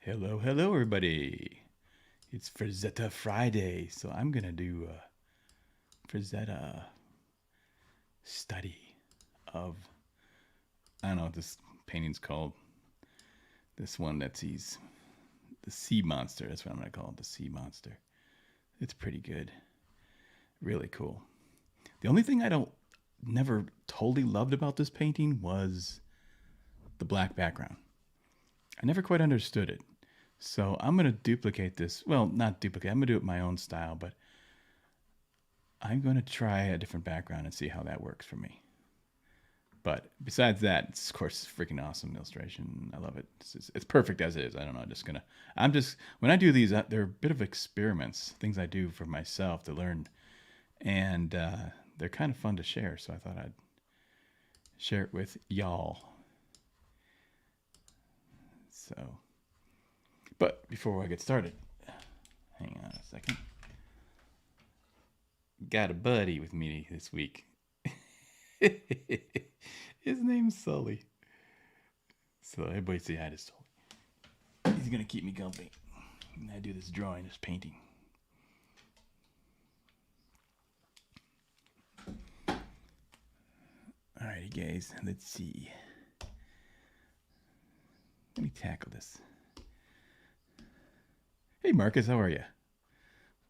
Hello, hello, everybody. It's Frazetta Friday, so I'm gonna do a Frazetta study of I don't know what this painting's called. This one that sees the Sea Monster. That's what I'm gonna call it, the Sea Monster. It's pretty good, really cool. The only thing I don't never totally loved about this painting was the black background. I never quite understood it. So I'm going to duplicate this. Well, not duplicate. I'm going to do it my own style, but I'm going to try a different background and see how that works for me. But besides that, it's of course freaking awesome illustration. I love it. It's perfect as it is. I don't know. I'm just when I do these, they're a bit of experiments, things I do for myself to learn, and they're kind of fun to share. So I thought I'd share it with y'all. So, but before I get started, hang on a second. Got a buddy with me this week. His name's Sully. So everybody say hi to Sully. He's gonna keep me company. And I do this drawing, this painting. Alrighty guys, let's see. Let me tackle this. Hey Marcus, how are you?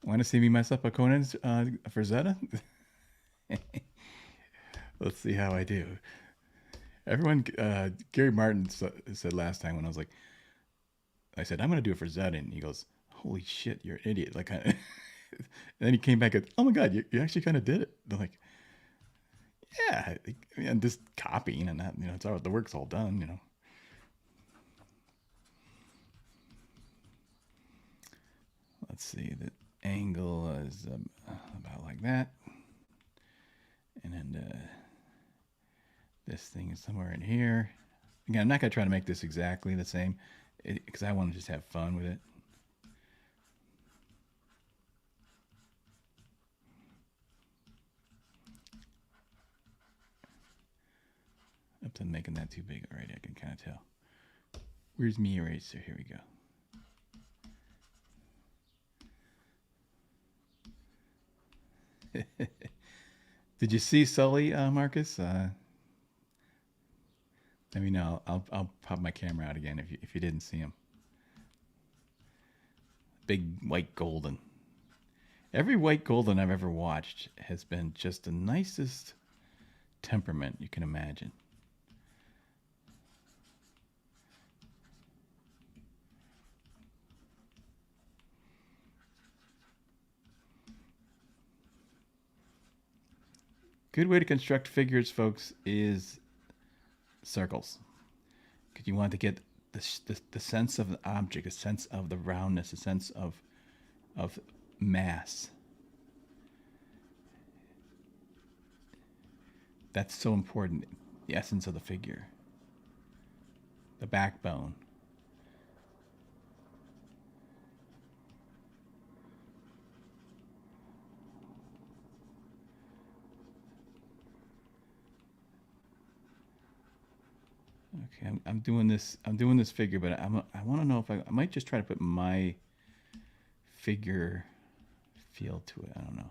Want to see me mess up a Conan's Frazetta? Let's see how I do. Everyone, Gary Martin said last time when I said, I'm going to do it for Zed. And he goes, holy shit, you're an idiot. Like, and then he came back and, oh my God, you actually kind of did it. They're like, yeah, I mean, just copying and that, it's all, the work's all done, Let's see, the angle is about like that. And then this thing is somewhere in here. Again, I'm not going to try to make this exactly the same because I want to just have fun with it. Oops, I'm making that too big already. I can kind of tell. Where's me eraser? Here we go. Did you see Sully, Marcus? Let me know. I'll pop my camera out again if you didn't see him. Big white golden. Every white golden I've ever watched has been just the nicest temperament you can imagine. Good way to construct figures, folks, is circles. Because you want to get the sense of the object, a sense of the roundness, a sense of mass. That's so important. The essence of the figure, the backbone. Okay, I'm doing this. I'm doing this figure, but I want to know if I might just try to put my figure feel to it. I don't know.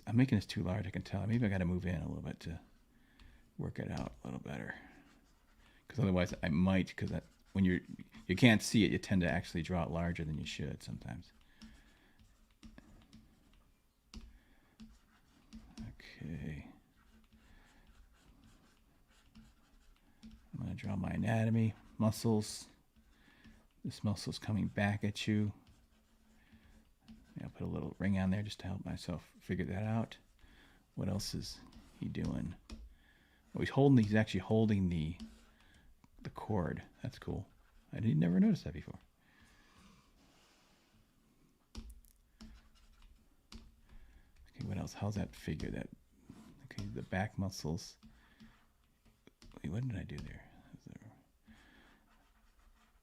I'm making this too large. I can tell. Maybe I got to move in a little bit to work it out a little better. Because otherwise, I might. Because when you can't see it, you tend to actually draw it larger than you should sometimes. Okay. I'm going to draw my anatomy, muscles. This muscle's coming back at you. I'll put a little ring on there just to help myself figure that out. What else is he doing? Oh, he's actually holding the cord. That's cool. I didn't never notice that before. Okay, what else? How's that figure? Okay, the back muscles. Wait, what did I do there?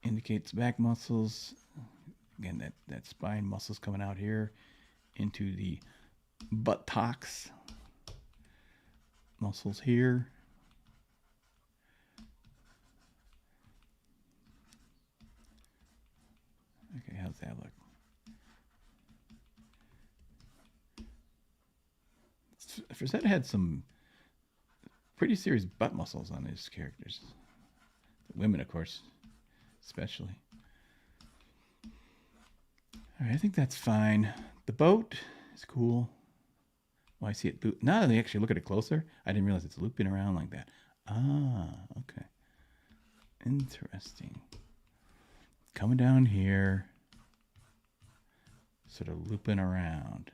Indicates back muscles. Again, that spine muscles coming out here into the buttocks. Muscles here. How's that look? Frazetta had some pretty serious butt muscles on his characters. The women, of course, especially. All right, I think that's fine. The boat is cool. Oh, I see it. Now that I actually look at it closer, I didn't realize it's looping around like that. Ah, okay. Interesting. Coming down here, sort of looping around.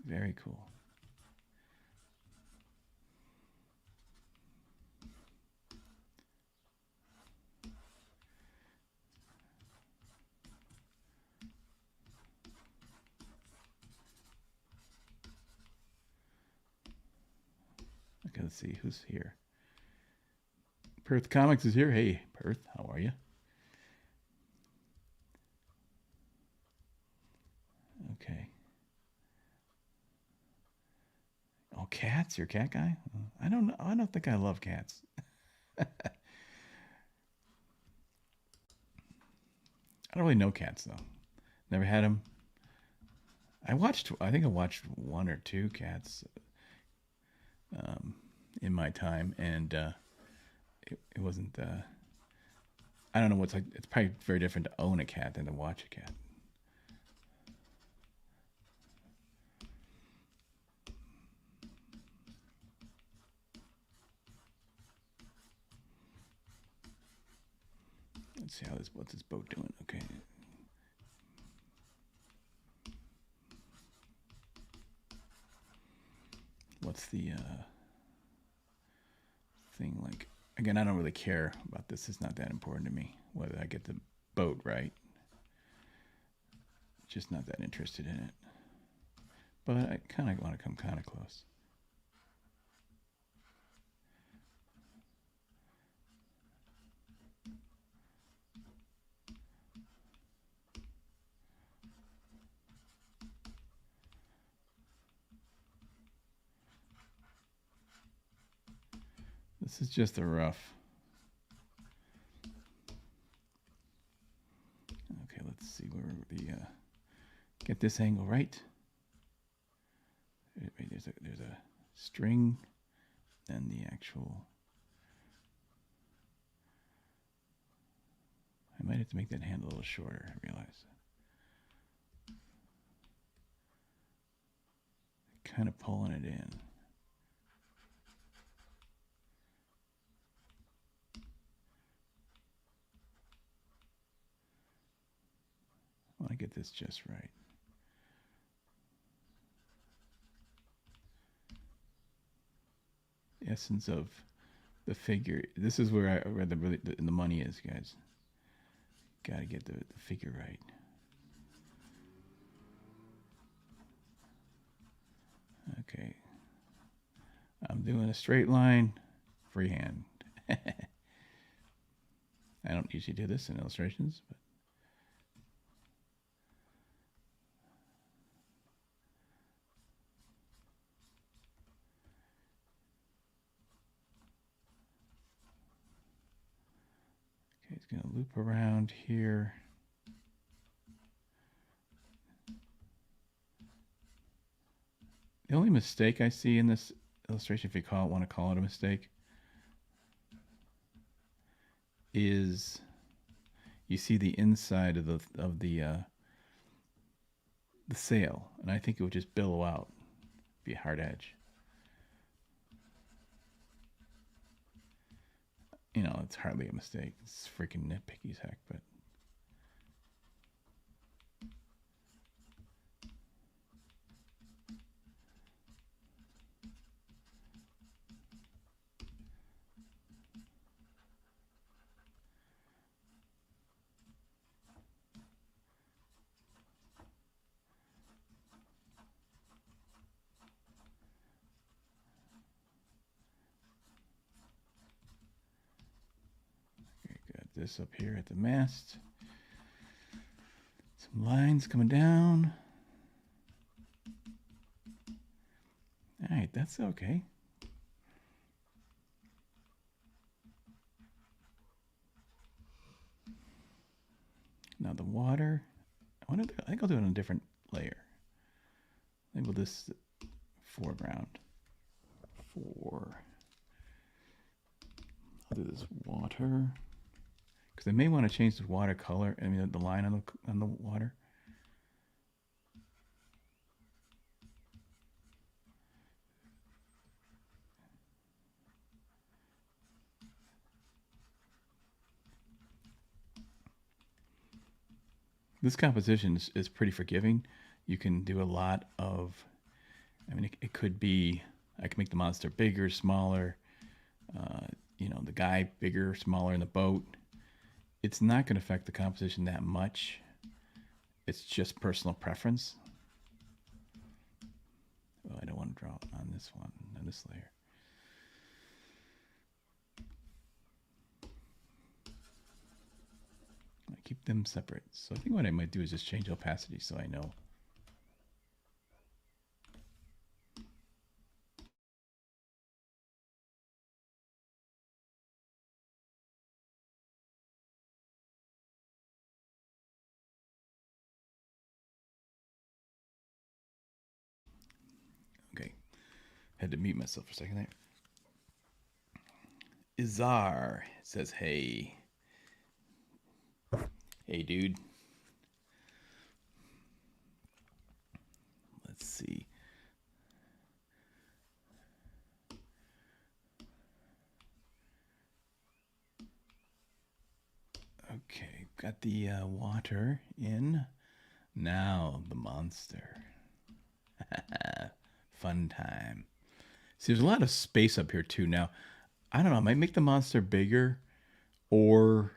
Very cool. Okay, let's see who's here. Perth Comics is here. Hey, Perth, how are you? Okay. Oh, cats? You're a cat guy? I don't know. I don't think I love cats. I don't really know cats though. Never had them. I think I watched one or two cats in my time, and it wasn't. I don't know what's like. It's probably very different to own a cat than to watch a cat. Let's see what's this boat doing. Okay. What's the thing like? Again, I don't really care about this. It's not that important to me whether I get the boat right. Just not that interested in it. But I kind of want to come kind of close. This is just a rough. Okay, let's see where the get this angle right. There's a string, and the actual. I might have to make that hand a little shorter. I realize. Kind of pulling it in. I want to get this just right. Essence of the figure. This is where the money is, guys. Got to get the figure right. Okay. I'm doing a straight line, freehand. I don't usually do this in illustrations, but okay, it's going to loop around here. The only mistake I see in this illustration, if you want to call it a mistake, is you see the inside of the sail, and I think it would just billow out, be a hard edge. You know, it's hardly a mistake. It's freaking nitpicky as heck, but. This up here at the mast. Some lines coming down. All right, that's okay. Now the water, I think I'll do it on a different layer. Label this foreground. I'll do this water, because I may want to change the water color. I mean the line on the water. This composition is pretty forgiving. You can do a lot of, I mean, it could be, I can make the monster bigger, smaller, you know, the guy bigger, smaller in the boat. It's not going to affect the composition that much. It's just personal preference. Oh, I don't want to draw on this one, on this layer. I keep them separate. So I think what I might do is just change opacity so I know. Okay, had to mute myself for a second there. Izar says, hey. Hey, dude. Let's see. Okay, got the water in. Now the monster. Fun time. See, there's a lot of space up here too. Now, I don't know. I might make the monster bigger, or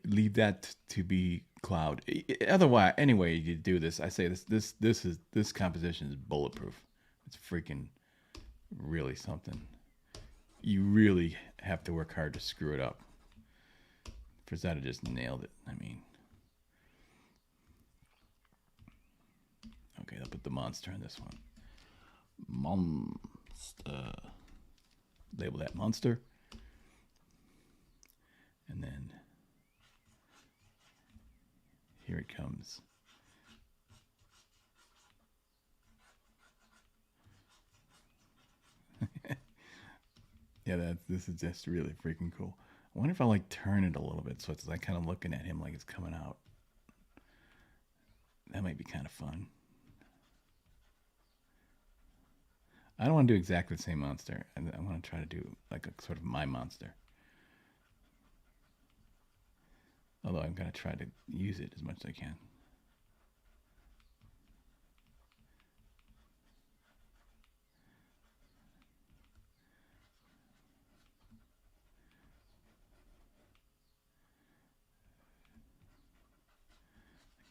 leave that to be cloud. Otherwise, anyway you do this, I say this composition is bulletproof. It's freaking really something. You really have to work hard to screw it up. Frazetta just nailed it. I mean, okay, I'll put the monster on this one. Monster. Label that monster. And then here it comes. Yeah, this is just really freaking cool. I wonder if I like turn it a little bit so it's like kind of looking at him like it's coming out. That might be kind of fun. I don't want to do exactly the same monster. I want to try to do like a sort of my monster. Although I'm going to try to use it as much as I can.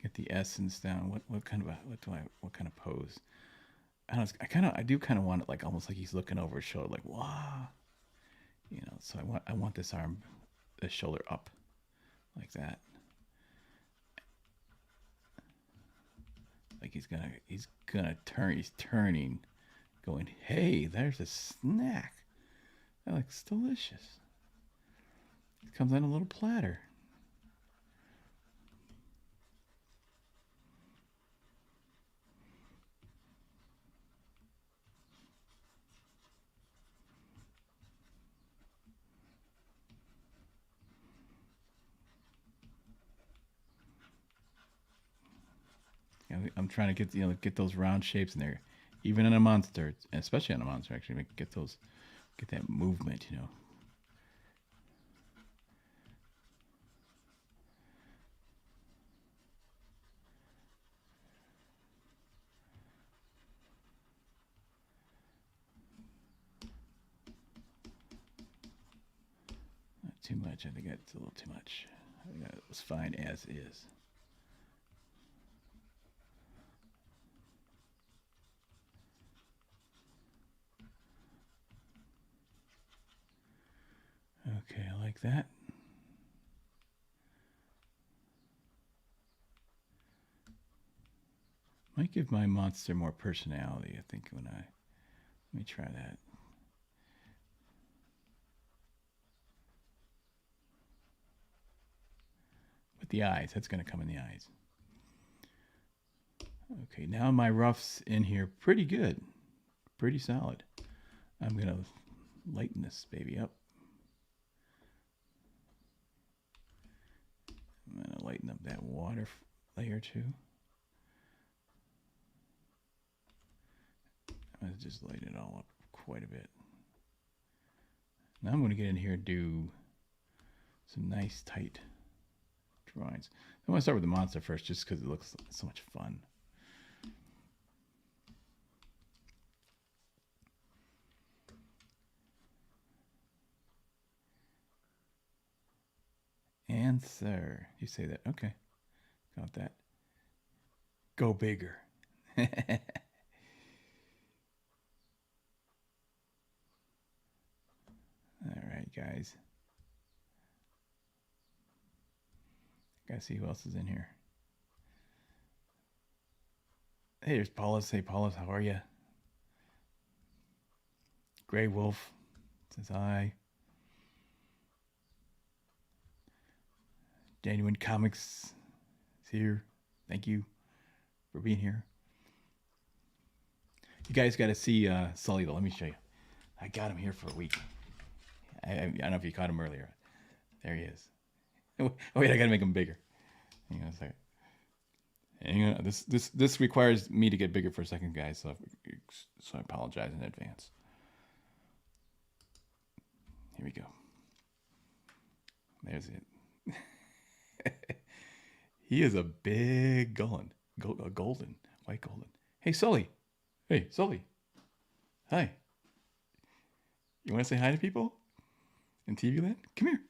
Get the essence down. What kind of pose? I do kind of want it like almost like he's looking over his shoulder, like wow, you know. So I want this arm, this shoulder up, like that. Like he's gonna turn. He's turning, going, hey, there's a snack. That looks delicious. It comes on a little platter. You know, I'm trying to get those round shapes in there, even in a monster, especially on a monster. Actually, get that movement. You know. Not too much. I think that's a little too much. I think that was fine as is. Okay, I like that. Might give my monster more personality, I think, let me try that. the eyes. That's going to come in the eyes. Okay, now my rough's in here pretty good. Pretty solid. I'm going to lighten this baby up. I'm going to lighten up that water layer too. I'm going to just lighten it all up quite a bit. Now I'm going to get in here and do some nice tight drawings. I want to start with the monster first just because it looks so much fun. Answer. You say that. Okay. Got that. Go bigger. All right, guys. Gotta see who else is in here. Hey, there's Paulus. Hey, Paulus, how are you? Gray Wolf says hi. Genuine Comics is here. Thank you for being here. You guys got to see Sully, though. Let me show you. I got him here for a week. I don't know if you caught him earlier. There he is. Oh, wait, I got to make him bigger. Hang on a second. Hang on. This requires me to get bigger for a second, guys, so I apologize in advance. Here we go. There's it. He is a big golden, white golden. Hey, Sully. Hey, Sully. Hi. You want to say hi to people in TV land? Come here.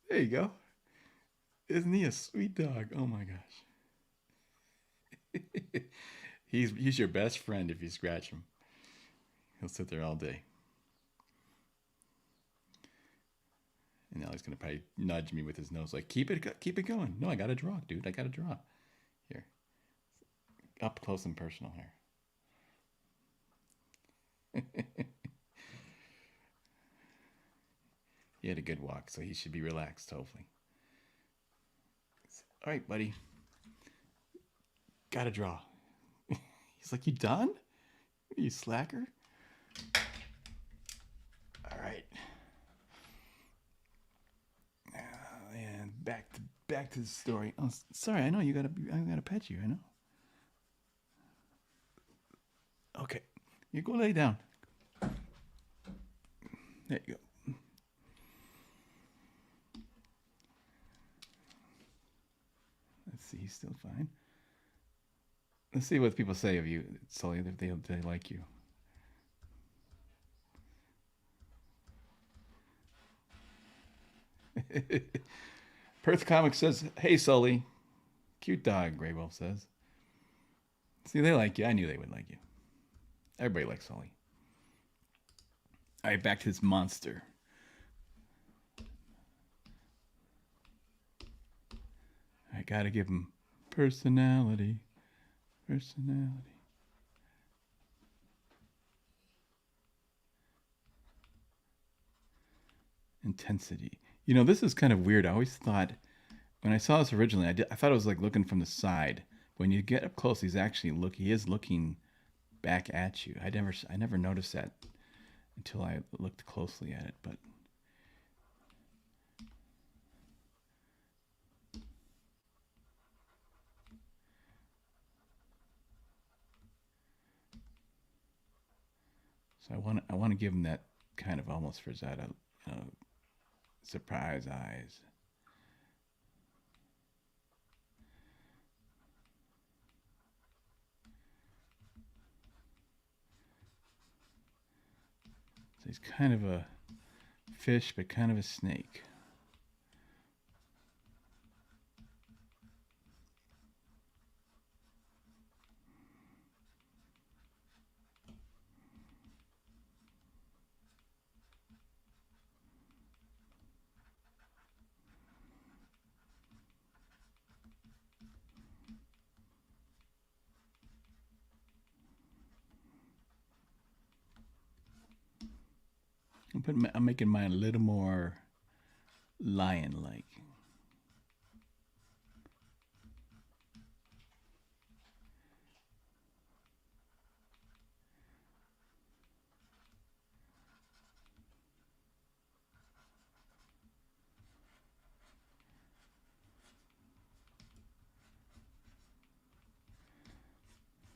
There you go. Isn't he a sweet dog? Oh my gosh. He's your best friend if you scratch him. He'll sit there all day. And now he's gonna probably nudge me with his nose, like keep it going. No, I gotta draw, dude. I gotta draw. Here, up close and personal here. He had a good walk, so he should be relaxed, hopefully. All right, buddy. Gotta draw. He's like, you done? You slacker. All right. And back to the story. Oh, sorry. I know I gotta pet you. I know. Okay, you go lay down. There you go. Let's see. He's still fine. Let's see what people say of you, Sully. If they like you. Perth Comics says, hey, Sully. Cute dog, Grey Wolf says. See, they like you. I knew they would like you. Everybody likes Sully. All right, back to this monster. I gotta give him personality. Intensity. You know, this is kind of weird. I always thought, when I saw this originally, I thought it was like looking from the side. When you get up close, he is looking back at you. I never noticed that until I looked closely at it, but so I want to give him that kind of almost Frazetta, surprise eyes. So he's kind of a fish, but kind of a snake. I'm making mine a little more lion-like.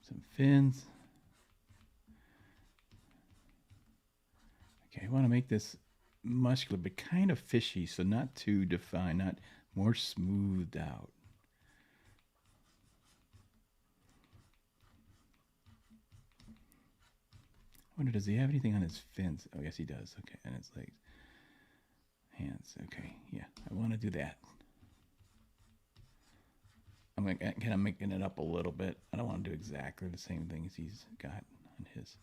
Some fins. Okay, I want to make this muscular but kind of fishy, so not too defined, not more smoothed out. I wonder, does he have anything on his fins? Oh, yes, he does. Okay, and his legs, hands. Okay, yeah, I want to do that. I'm kind of making it up a little bit. I don't want to do exactly the same thing as he's got on his.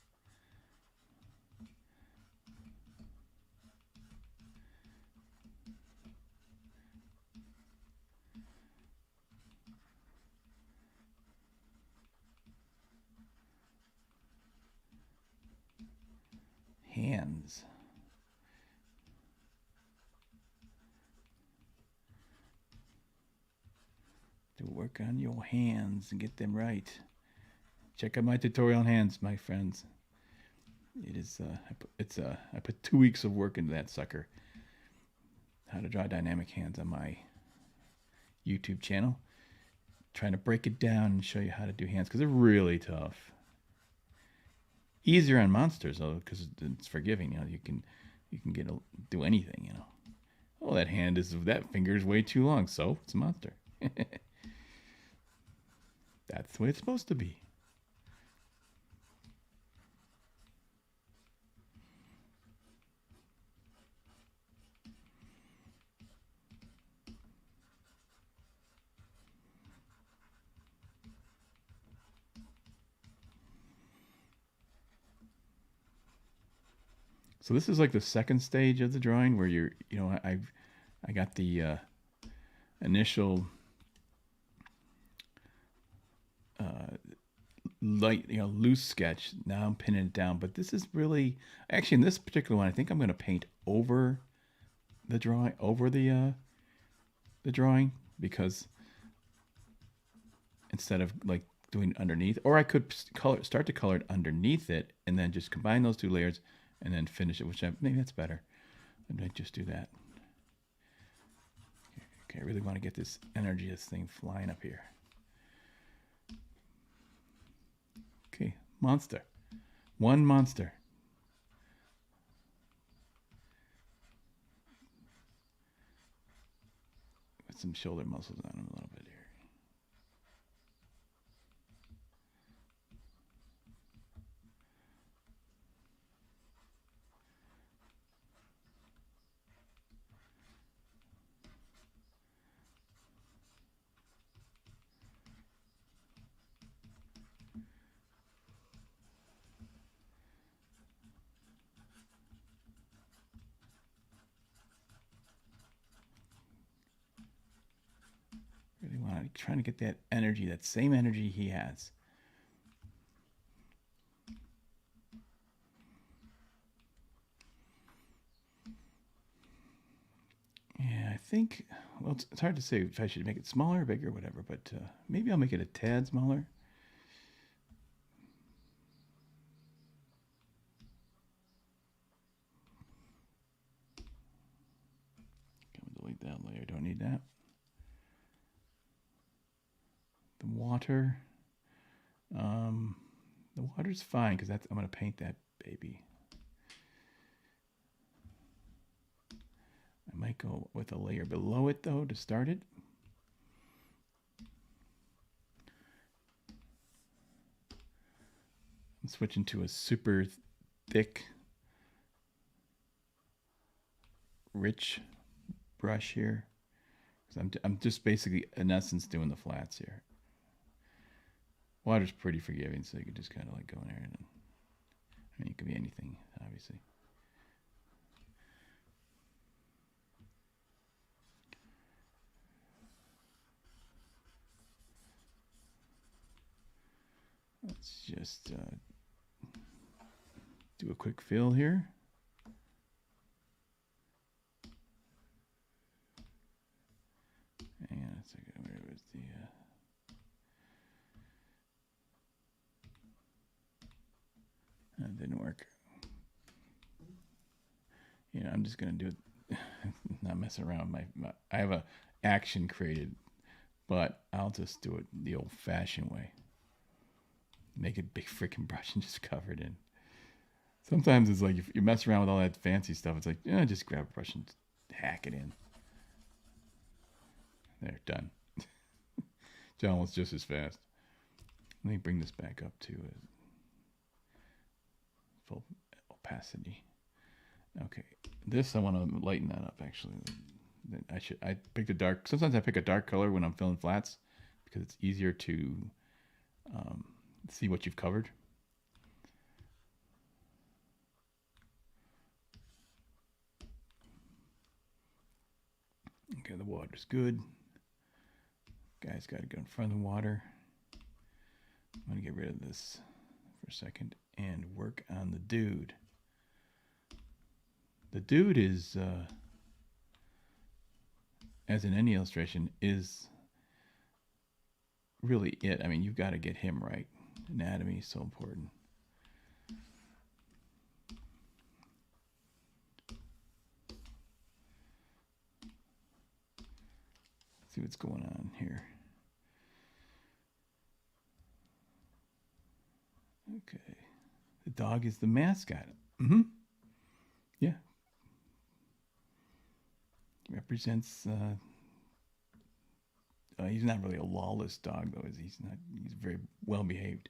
Hands. To work on your hands and get them right. Check out my tutorial on hands, my friends. It is I put 2 weeks of work into that sucker. How to draw dynamic hands on my YouTube channel. Trying to break it down and show you how to do hands because they're really tough. Easier on monsters though because it's forgiving. You know, you can do anything. You know. Oh, that finger is way too long, so it's a monster. That's the way it's supposed to be. So this is like the second stage of the drawing where I got the initial light, loose sketch. Now I'm pinning it down, but this is really, actually in this particular one, I think I'm going to paint over the drawing, because instead of like doing underneath, or I could start to color it underneath it and then just combine those two layers and then finish it, maybe that's better. I might just do that. Okay, I really want to get this energy, this thing flying up here. Okay, monster. One monster. Put some shoulder muscles on him a little bit here. Really want to trying to get that energy, that same energy he has. Yeah, I think, well, it's hard to say if I should make it smaller or bigger or whatever, but maybe I'll make it a tad smaller. Delete that layer, don't need that. The water. The water's fine because I'm going to paint that baby. I might go with a layer below it though to start it. I'm switching to a super thick, rich brush here. I'm just basically, in essence, doing the flats here. Water's pretty forgiving, so you can just kind of like go in there and, I mean, it could be anything, obviously. Let's just do a quick fill here. Hang on a second. Where was the... That didn't work. You know, I'm just going to do it, not mess around. I have a action created, but I'll just do it the old-fashioned way. Make a big freaking brush and just cover it in. Sometimes it's like if you mess around with all that fancy stuff, it's like, yeah, just grab a brush and hack it in. There, done. John was just as fast. Let me bring this back up to full opacity. Okay, this I want to lighten that up. Actually, I picked a dark. Sometimes I pick a dark color when I'm filling flats because it's easier to see what you've covered. Okay, the water's good. Guys, got to go in front of the water. I'm going to get rid of this for a second and work on the dude. The dude is, as in any illustration, is really it. I mean, you've got to get him right. Anatomy is so important. Let's see what's going on here. Okay. The dog is the mascot. Mm-hmm. Yeah. Represents, he's not really a lawless dog, though, is he? He's very well behaved.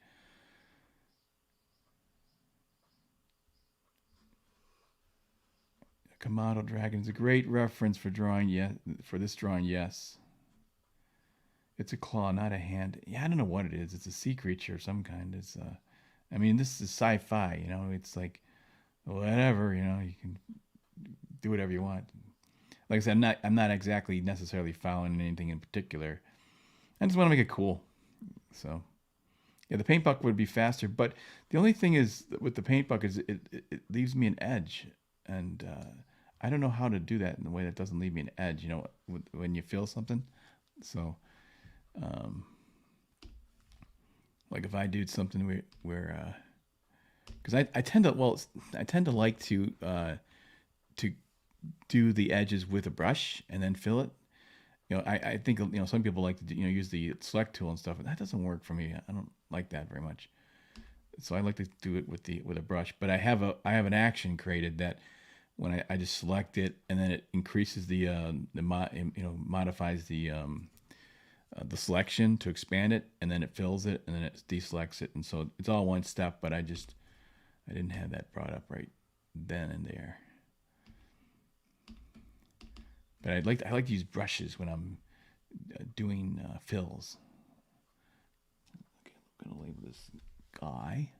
A Komodo dragon is a great reference for drawing, for this drawing, yes. It's a claw, not a hand. Yeah, I don't know what it is. It's a sea creature of some kind. It's, I mean, this is sci-fi, you know. It's like, whatever, you know, you can do whatever you want. Like I said, I'm not exactly necessarily following anything in particular. I just want to make it cool. So, yeah, the paint bucket would be faster, but the only thing is with the paint bucket is it leaves me an edge, and I don't know how to do that in a way that doesn't leave me an edge. You know, when you feel something. So, like if I do something where because I tend to like to do the edges with a brush and then fill it. You know, I think, you know, some people like to do, you know, use the select tool and stuff, and that doesn't work for me. I don't like that very much. So I like to do it with a brush. But I have an action created that when I just select it, and then it increases modifies the selection to expand it, and then it fills it, and then it deselects it, and so it's all one step. But I didn't have that brought up right then and there. But I like to use brushes when I'm doing fills. Okay, I'm gonna label this guy.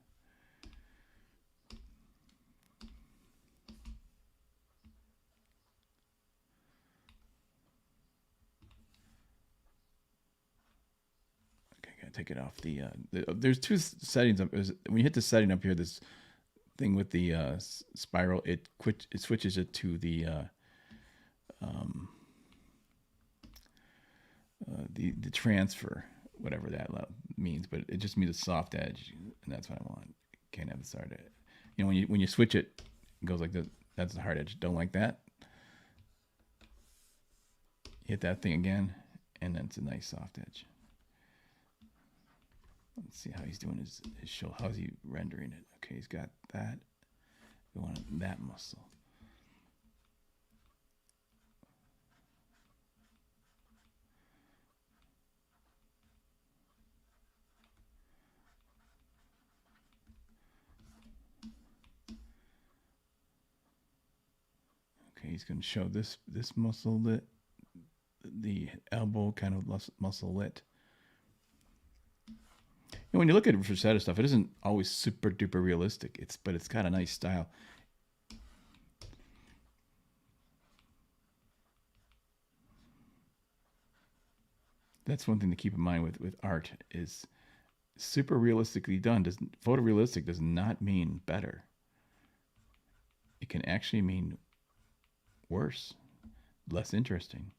Okay, gotta take it off the. There's two settings. When you hit the setting up here, this thing with the spiral, it switches it to the transfer, whatever that means, but it just means a soft edge, and that's what I want. Can't have the hard edge. You know, when you switch it, it goes like this. That's the hard edge. Don't like that. Hit that thing again, and then it's a nice soft edge. Let's see how he's doing his show. How's he rendering it? Okay, he's got that. We want that muscle. Okay, he's going to show this muscle lit, the elbow kind of muscle lit. And when you look at Frazetta stuff, it isn't always super duper realistic. But it's got a nice style. That's one thing to keep in mind with art is super realistically done. Photorealistic does not mean better. It can actually mean worse, less interesting.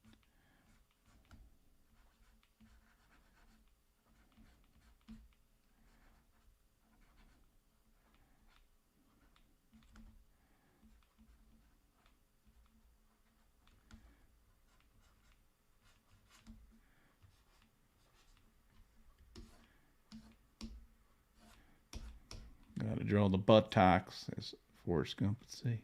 Gotta draw the buttocks, as Forrest Gump would say.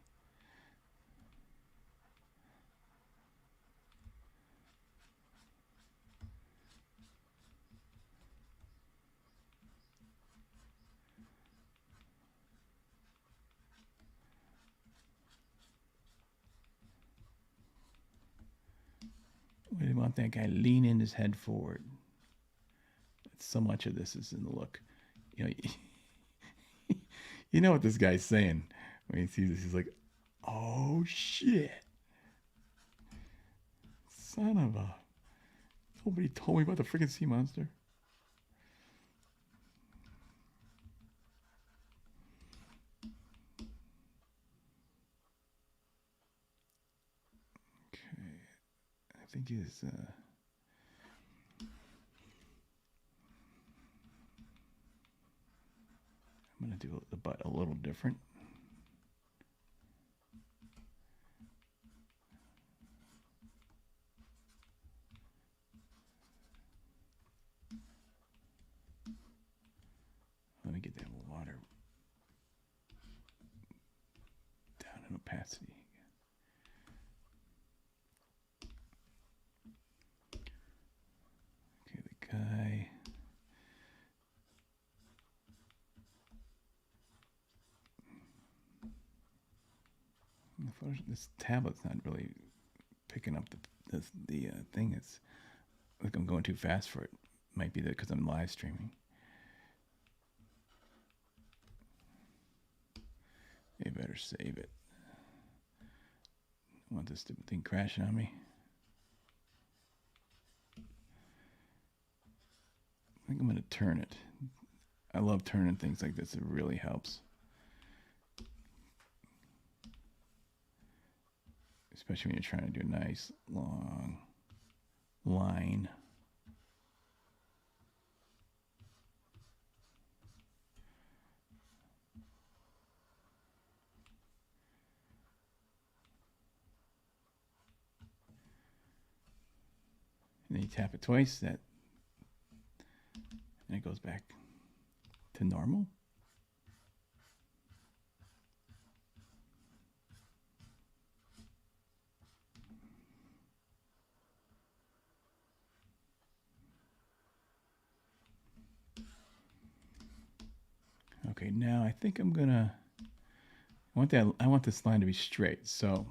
We want that guy leaning his head forward. So much of this is in the look. You know, you know what this guy's saying when he sees this. He's like, "Oh shit, son of a! Nobody told me about the freaking sea monster." Okay, I think he's. I'm gonna do the butt a little different. Let me get that water down in opacity. Okay, the guy. This tablet's not really picking up the thing. It's like I'm going too fast for it. Might be that because I'm live streaming. You better save it. I want this stupid thing crashing on me. I think I'm going to turn it. I love turning things like this. It really helps. Especially when you're trying to do a nice long line. And then you tap it twice, and it goes back to normal. Okay, now I think I'm gonna. I want this line to be straight, so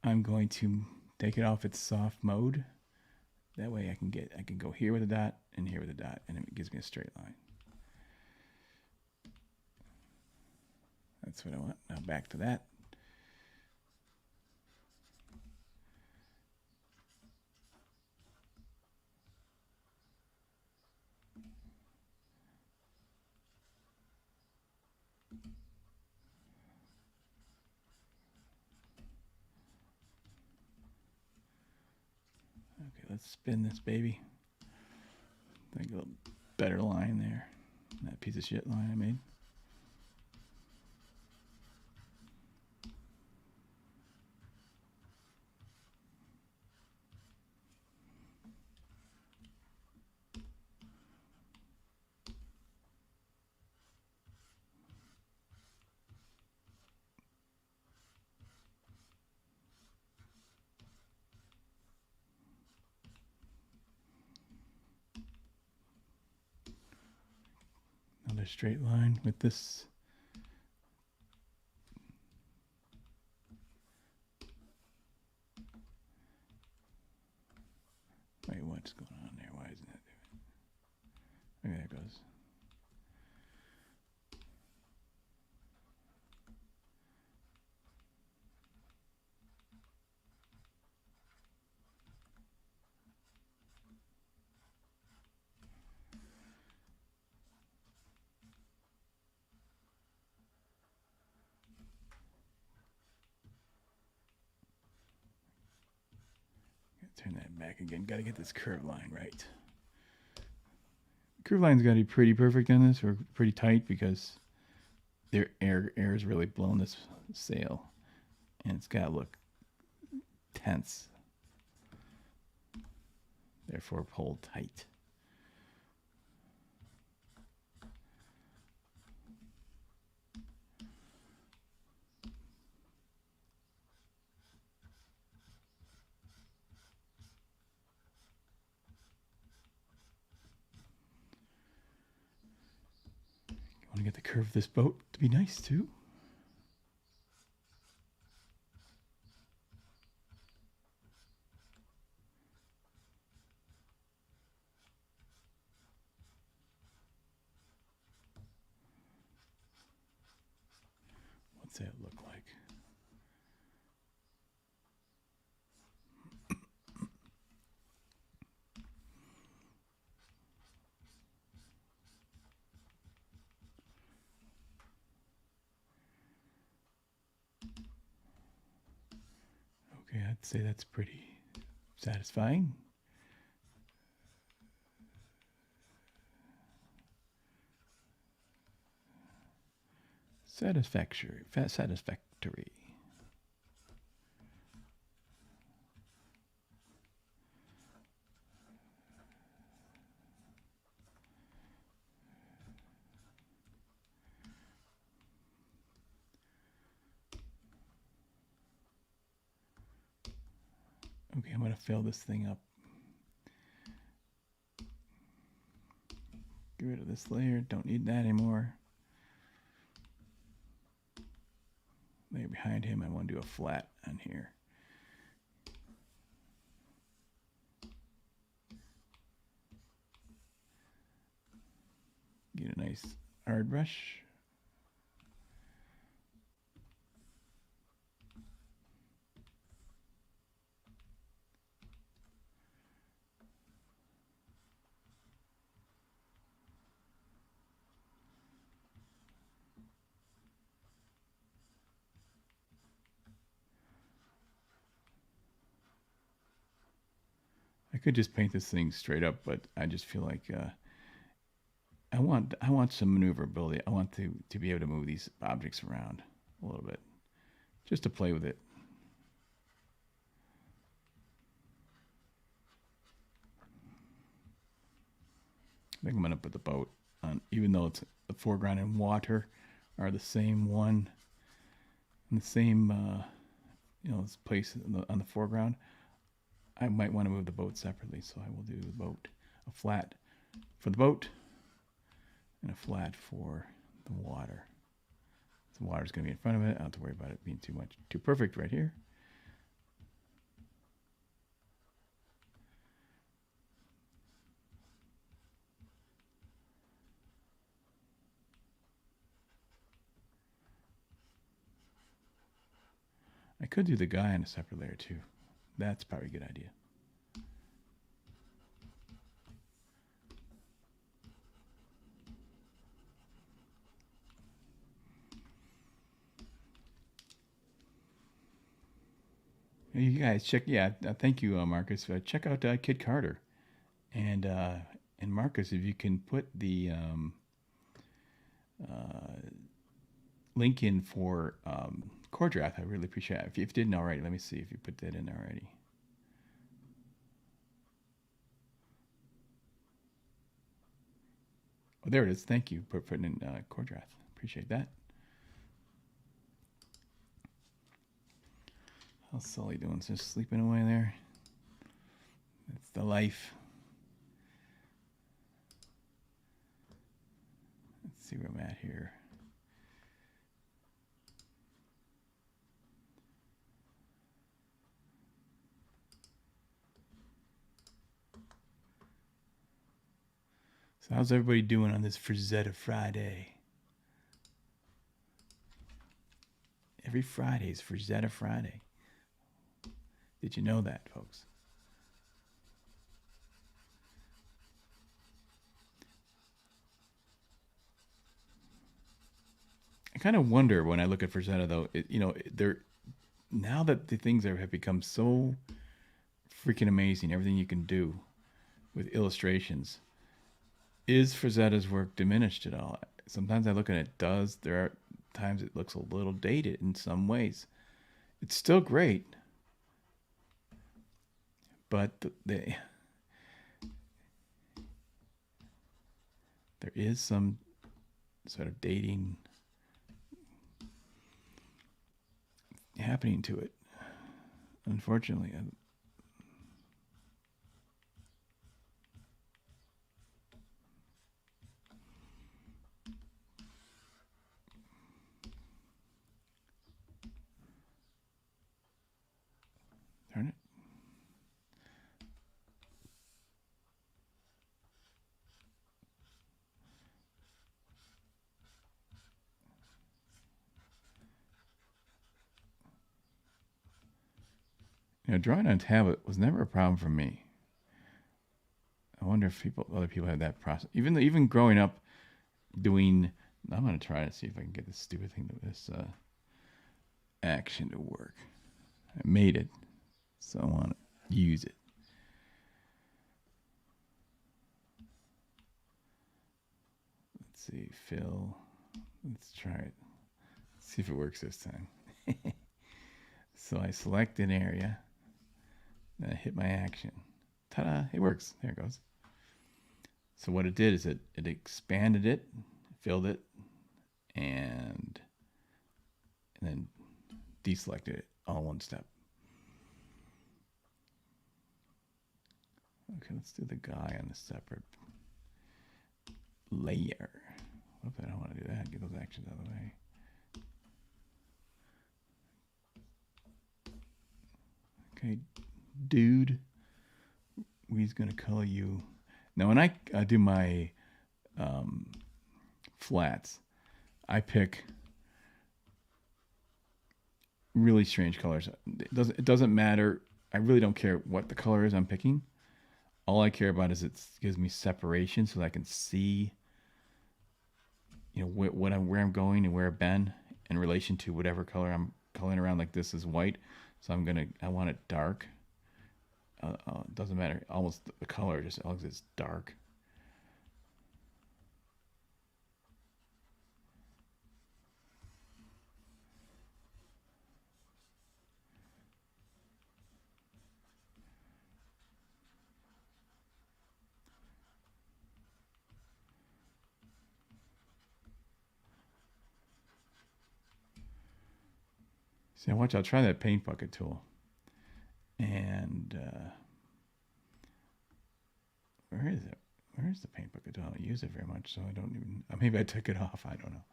I'm going to take it off its soft mode. That way I can go here with a dot and here with a dot, and it gives me a straight line. That's what I want. Now back to that. Okay, let's spin this baby. Think a little better line there. That piece of shit line I made. Another straight line with this. Wait, what's going on there? Why isn't that doing it? Okay, there it goes. Turn that back again. Got to get this curve line right. Curve line's got to be pretty perfect on this, or pretty tight, because air is really blowing this sail, and it's got to look tense. Therefore, pull tight. to get the curve of this boat to be nice too. What's that look like? Okay, I'd say that's pretty satisfying. Satisfactory. Satisfactory. Okay, I'm going to fill this thing up. Get rid of this layer. Don't need that anymore. Layer behind him, I want to do a flat on here. Get a nice hard brush. I could just paint this thing straight up, but I just feel like I want some maneuverability. I want to be able to move these objects around a little bit, just to play with it. I think I'm gonna put the boat on, even though it's the foreground and water are the same one, in the same this place on the foreground. I might want to move the boat separately, so I will do the boat, a flat for the boat and a flat for the water. The water's going to be in front of it. I don't have to worry about it being too perfect right here. I could do the guy on a separate layer too. That's probably a good idea. You guys check, thank you, Marcus. Check out Kid Carter, and Marcus, if you can put the link in for Core Draft, I really appreciate it. If you didn't already, let me see if you put that in already. Oh, there it is. Thank you for putting in Core Draft. Appreciate that. How's Sully doing? Just sleeping away there? That's the life. Let's see where I'm at here. So how's everybody doing on this Frazetta Friday? Every Friday is Frazetta Friday. Did you know that, folks? I kind of wonder when I look at Frazetta, though, they're now that the things have become so freaking amazing, everything you can do with illustrations. Is Frazetta's work diminished at all? Sometimes I look and it does. There are times it looks a little dated in some ways. It's still great, but there is some sort of dating happening to it, unfortunately. Drawing on tablet was never a problem for me. I wonder if other people have that process. Even growing up doing, I'm gonna try to see if I can get this stupid thing to this action to work. I made it, so I want to use it. Let's see, fill. Let's try it. See if it works this time. So I select an area, then I hit my action. Ta-da! It works. There it goes. So what it did is it expanded it, filled it, and then deselected it all in one step. Okay, let's do the guy on a separate layer. What if I don't want to do that? Get those actions out of the way. Okay, dude, we's gonna color you. Now, when I do my flats, I pick really strange colors. It doesn't matter. I really don't care what the color is I'm picking. All I care about is it gives me separation so that I can see, where I'm going and where I've been in relation to whatever color I'm coloring around. Like this is white, so I want it dark. Doesn't matter. Almost the color, just as long as it's dark. See, I'll try that paint bucket tool. And where is it? Where's the paint bucket tool? I don't use it very much, so I don't even. Maybe I took it off. I don't know.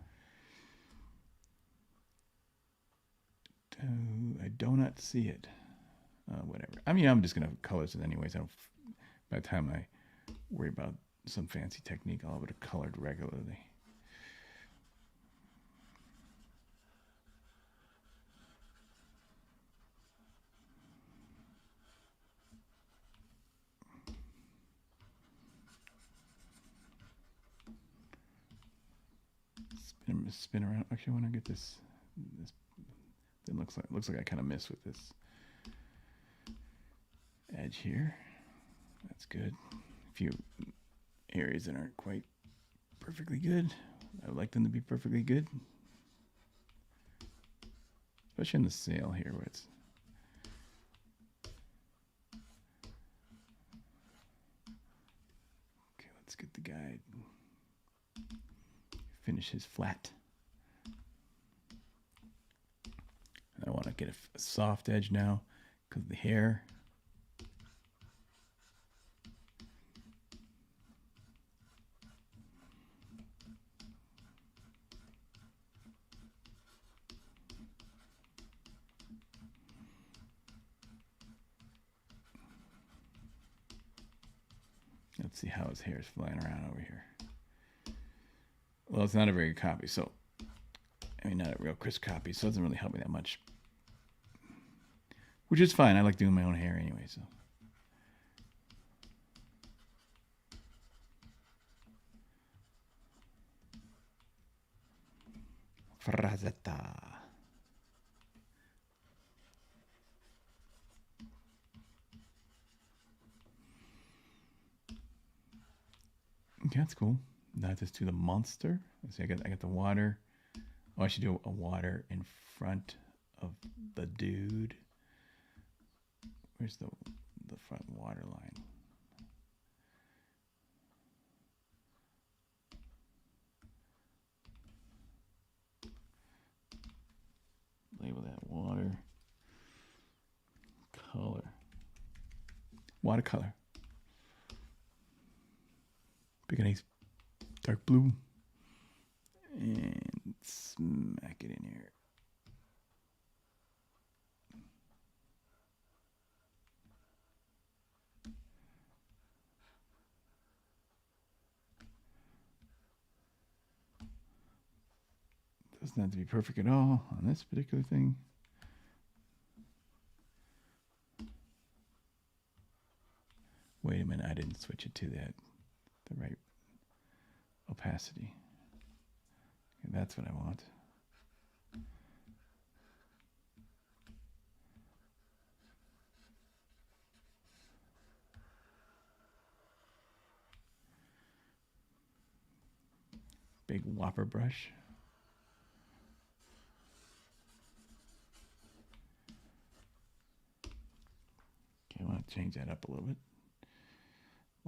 I do not see it. Whatever. I'm just gonna color it anyways. By the time I worry about some fancy technique, I'll have it colored regularly. Spin around. Actually, I want to get this. It looks like I kind of missed with this edge here. That's good. A few areas that aren't quite perfectly good. I would like them to be perfectly good, especially in the sail here, where it's. Okay, let's get the guy. Finish his flat. And I want to get a soft edge now because of the hair. Let's see how his hair is flying around over here. Well, it's not a very good copy, so not a real crisp copy, so it doesn't really help me that much. Which is fine. I like doing my own hair anyway, so. Frazetta. Okay, that's cool. Now just do the monster. Let's see, I got the water. Oh, I should do a water in front of the dude. Where's the front water line? Label that water. Color. Watercolor. Pick a nice dark blue. And smack it in here. Doesn't have to be perfect at all on this particular thing. Wait a minute, I didn't switch it to the right opacity. Okay, that's what I want. Big whopper brush. Okay, I want to change that up a little bit.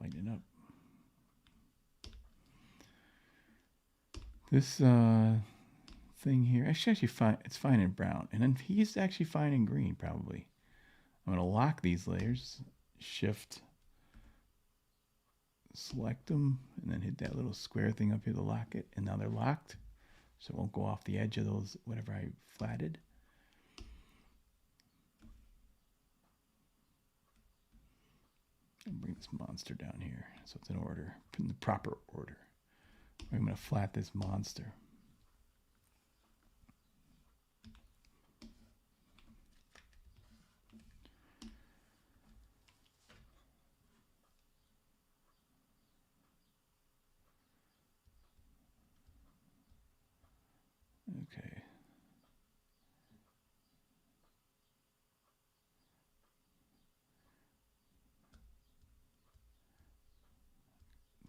Lighten it up. This thing here, actually fine. It's fine in brown, and then he's actually fine in green, probably. I'm going to lock these layers, shift, select them, and then hit that little square thing up here to lock it, and now they're locked, so it won't go off the edge of those, whatever I flatted. And bring this monster down here, so it's in order, in the proper order. I'm going to flat this monster. Okay.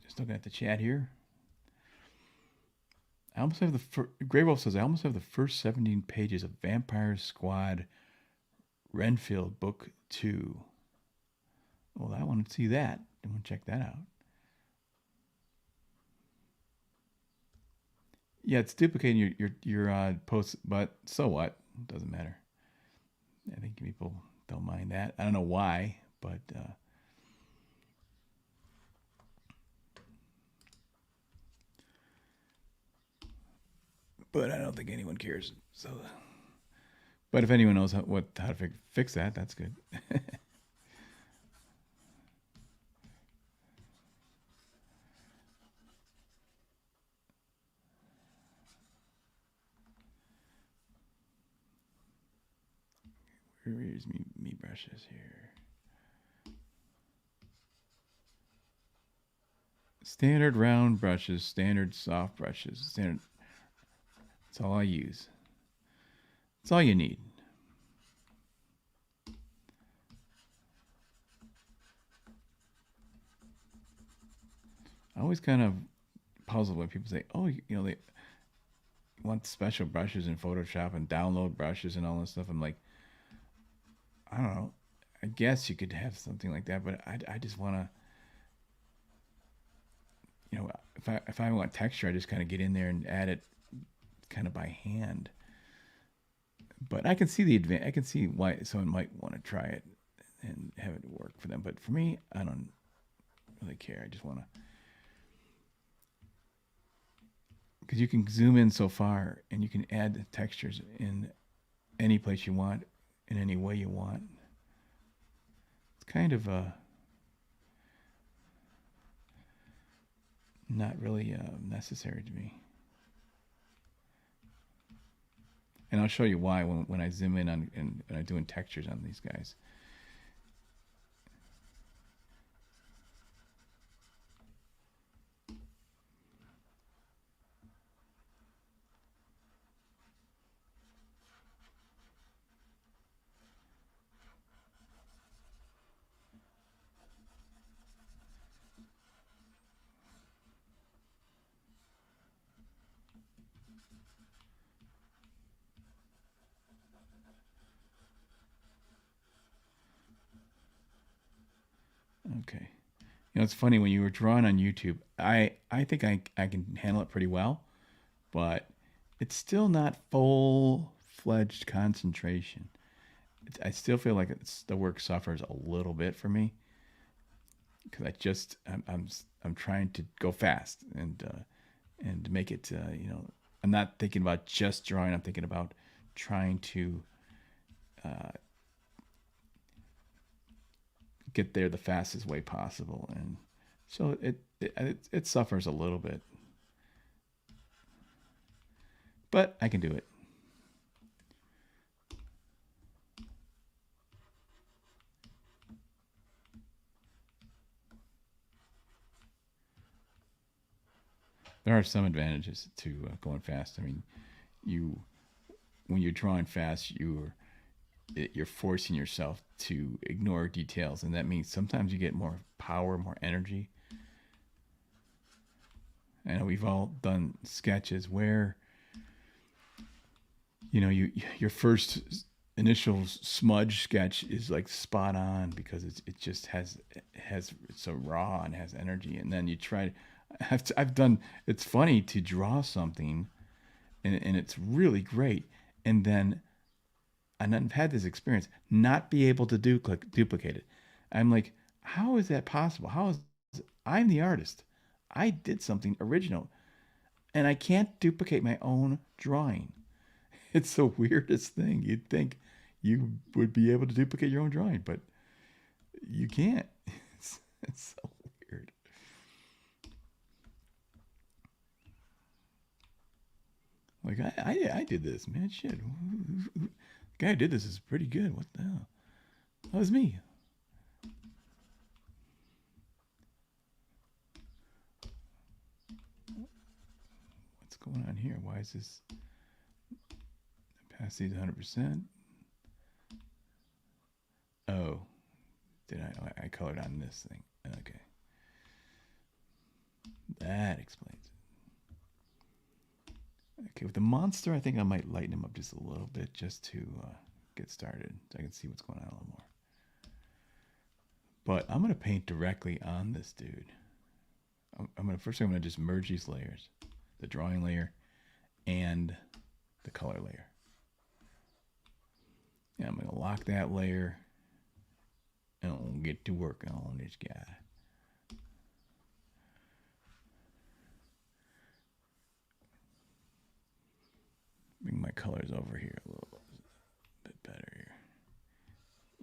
Just looking at the chat here. I almost have the Grey Wolf says I almost have the first 17 pages of Vampire Squad Renfield Book 2. Well, I want to see that. I want to check that out. Yeah, it's duplicating your posts, but so what? It doesn't matter. I think people don't mind that. I don't know why, but I don't think anyone cares. So, but if anyone knows how to fix that, that's good. Where's me brushes here? Standard round brushes, standard soft brushes, standard. That's all I use. That's all you need. I always kind of puzzled when people say, "Oh, they want special brushes in Photoshop and download brushes and all this stuff." I'm like, I don't know. I guess you could have something like that, but I just want to, if I want texture, I just kind of get in there and add it kind of by hand. But I can see I can see why someone might want to try it and have it work for them. But for me, I don't really care. I just want to, because you can zoom in so far and you can add the textures in any place you want, in any way you want. It's kind of not really necessary to me. And I'll show you why when I zoom in on and I'm doing textures on these guys. Okay. It's funny when you were drawing on YouTube, I think I can handle it pretty well, but it's still not full-fledged concentration. I still feel like the work suffers a little bit for me because I'm trying to go fast and make it I'm not thinking about just drawing. I'm thinking about trying to get there the fastest way possible, and so it suffers a little bit, but I can do it. there are some advantages to going fast. I mean, you when you're drawing fast, you're forcing yourself to ignore details, and that means sometimes you get more power, more energy. I know we've all done sketches where your first initial smudge sketch is like spot on because it just has it's so raw and has energy, and then you try. I've done. It's funny to draw something, and it's really great, and then I've had this experience not be able to duplicate it. I'm like, how is that possible? How is I'm the artist? I did something original, and I can't duplicate my own drawing. It's the weirdest thing. You'd think you would be able to duplicate your own drawing, but you can't. It's so weird. Like I did this, man. Shit, the guy who did this is pretty good. What the hell? That was me. What's going on here? Why is this opacity 100%? Oh, did I colored on this thing? Okay, that explains it. Okay, with the monster, I think I might lighten him up just a little bit just to get started, so I can see what's going on a little more. But I'm gonna paint directly on this dude. First I'm gonna just merge these layers, the drawing layer and the color layer. And I'm gonna lock that layer and I'll get to work on this guy. Bring my colors over here a little bit better here.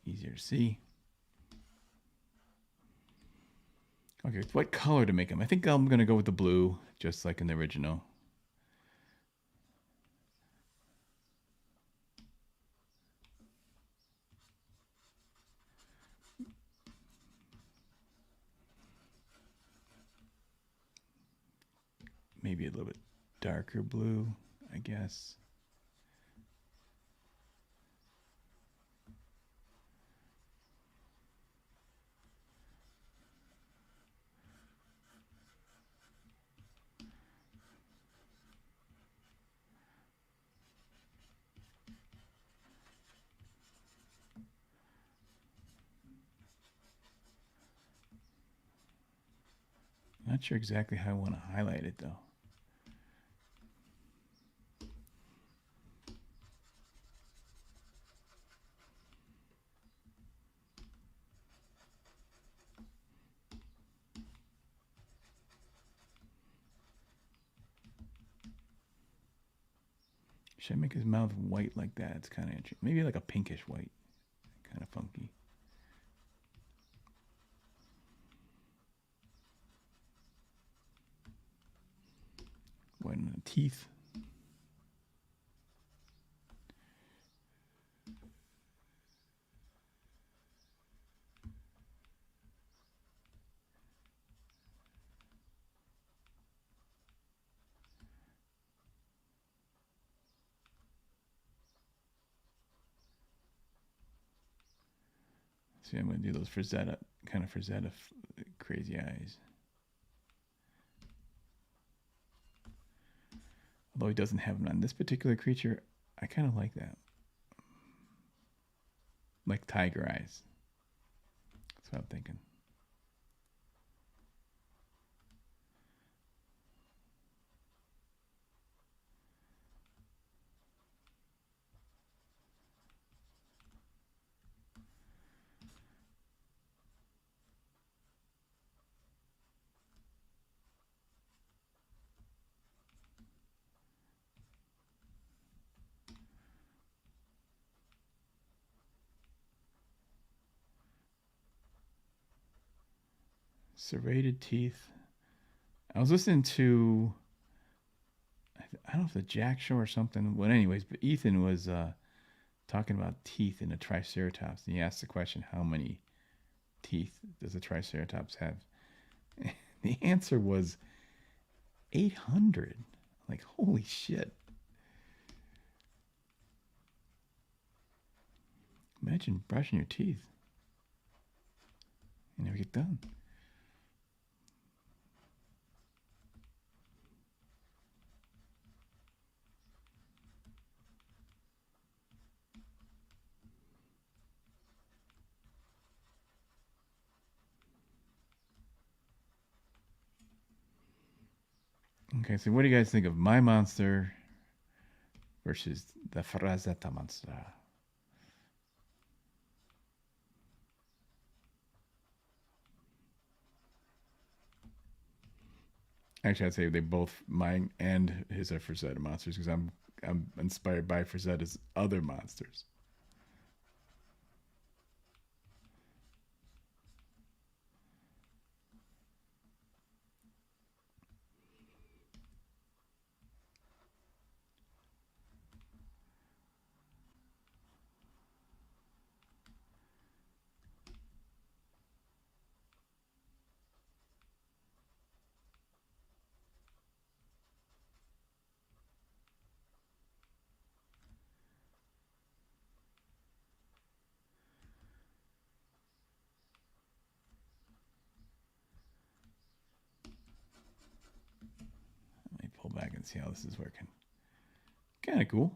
Easier to see. Okay, what color to make them? I think I'm going to go with the blue, just like in the original. Maybe a little bit darker blue, I guess. Not sure exactly how I want to highlight it though. Should I make his mouth white like that? It's kind of interesting. Maybe like a pinkish white. Kind of funky. White on the teeth. See, I'm going to do those Frazetta, kind of Frazetta crazy eyes. Although he doesn't have them on this particular creature, I kind of like that. Like tiger eyes. That's what I'm thinking. Serrated teeth. I was listening to, I don't know if the Jack Show or something. Well, anyways, but Ethan was talking about teeth in a Triceratops, and he asked the question, "How many teeth does a Triceratops have?" The answer was 800. Like, holy shit. Imagine brushing your teeth. You never get done. Okay, so what do you guys think of my monster versus the Frazetta monster? Actually, I'd say they both, mine and his, are Frazetta monsters because I'm inspired by Frazetta's other monsters. Let me pull back and see how this is working. Kind of cool.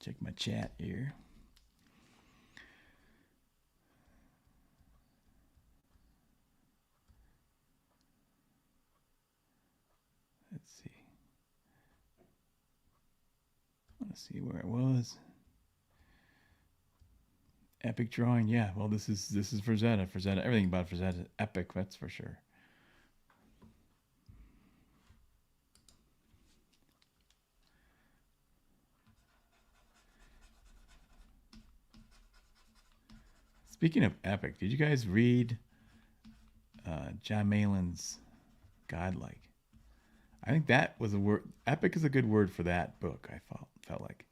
Check my chat here. Let's see. I want to see where it was. Epic drawing, yeah. Well, this is Frazetta. Frazetta, everything about Frazetta is epic. That's for sure. Speaking of epic, did you guys read John Malin's Godlike? I think that was a word. Epic is a good word for that book. I felt like.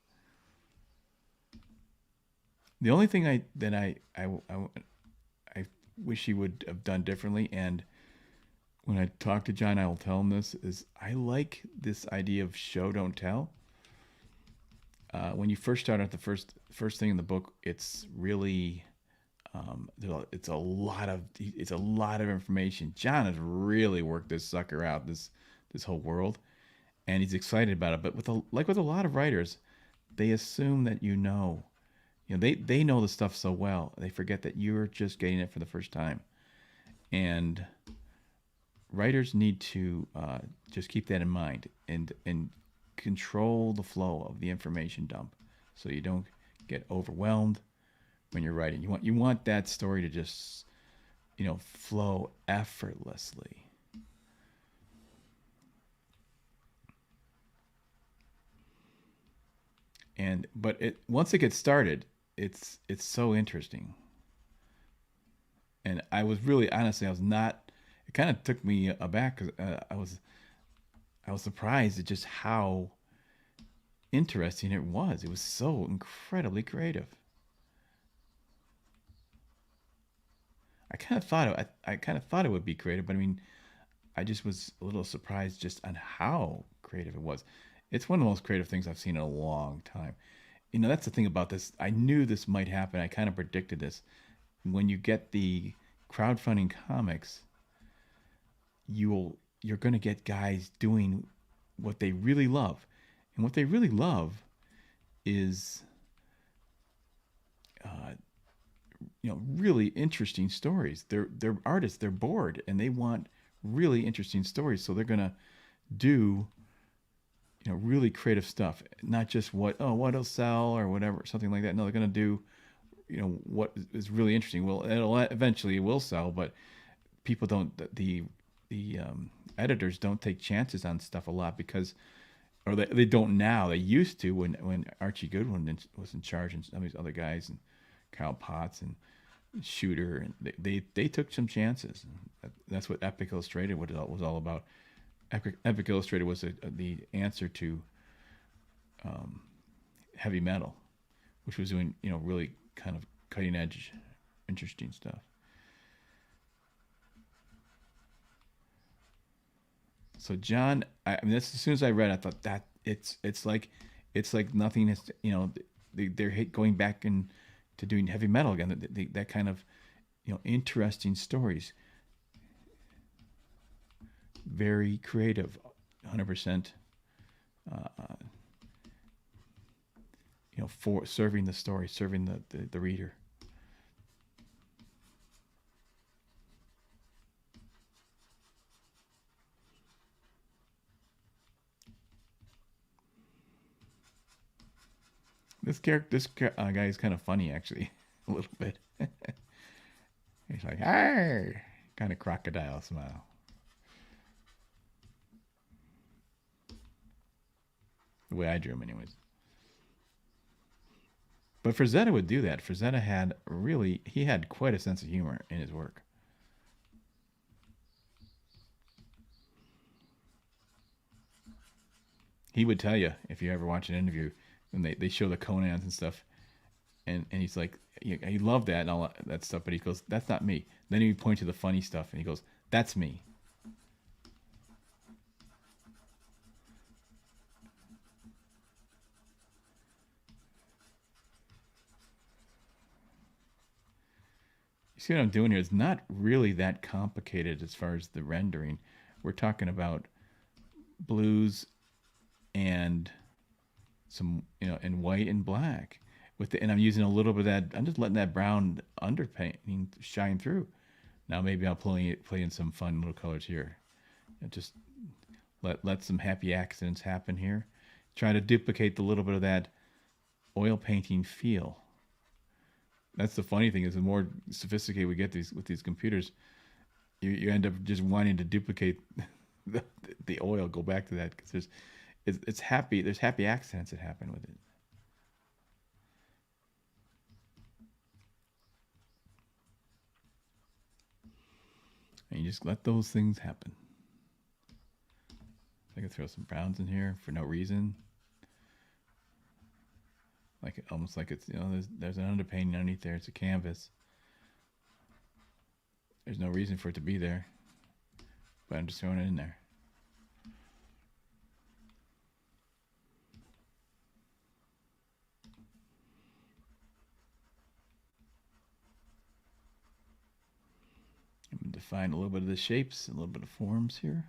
The only thing I wish he would have done differently, and when I talk to John, I will tell him this, is I like this idea of show don't tell. When you first start out, the first thing in the book, it's really it's a lot of information. John has really worked this sucker out, this whole world, and he's excited about it. But with a lot of writers, they assume that they know the stuff so well, they forget that you're just getting it for the first time. And writers need to just keep that in mind and control the flow of the information dump, so you don't get overwhelmed when you're writing. You want that story to just flow effortlessly. But once it gets started, it's so interesting. And I was really, honestly, I was not. It kind of took me aback because I was surprised at just how interesting it was. It was so incredibly creative. I kind of thought it would be creative, but I mean, I just was a little surprised just on how creative it was. It's one of the most creative things I've seen in a long time. That's the thing about this. I knew this might happen. I kind of predicted this. When you get the crowdfunding comics, you're going to get guys doing what they really love. And what they really love is really interesting stories. They're artists, they're bored, and they want really interesting stories. So they're going to do really creative stuff, not just what'll sell or whatever, something like that. No, they're going to do what is really interesting. Well, it will sell, but people don't. The editors don't take chances on stuff a lot because, or they don't now. They used to when Archie Goodwin was in charge, and some of these other guys, and Kyle Potts and Shooter, and they took some chances. That's what Epic Illustrated was all about. Epic Illustrated was the answer to heavy metal, which was doing really kind of cutting edge, interesting stuff. So John, I mean, that's as soon as I read, I thought that it's like nothing is, you know, they're going back and to doing heavy metal again. That kind of, you know, interesting stories, very creative, 100%. You know, for serving the story, serving the reader. Guy is kind of funny actually, a little bit. He's like, "Hey," kind of crocodile smile. The way I drew him, anyways. But Frazetta would do that. Frazetta had really, he had quite a sense of humor in his work. He would tell you if you ever watch an interview when they show the Conans and stuff, and he's like, he loved that and all that stuff, but he goes, "That's not me." Then he would point to the funny stuff and he goes, "That's me." You see what I'm doing here? It's not really that complicated as far as the rendering. We're talking about blues and some, you know, and white and black with the, and I'm using a little bit of that. I'm just letting that brown underpainting shine through. Now maybe I'll play in some fun little colors here. And just let some happy accidents happen here. Try to duplicate the little bit of that oil painting feel. That's the funny thing is the more sophisticated we get these with these computers, you end up just wanting to duplicate the, the oil. Go back to that because it's happy. There's happy accidents that happen with it. And you just let those things happen. I can throw some browns in here for no reason. Like almost like it's, you know, there's an underpainting underneath there. It's a canvas. There's no reason for it to be there, but I'm just throwing it in there. I'm going to define a little bit of the shapes, a little bit of forms here.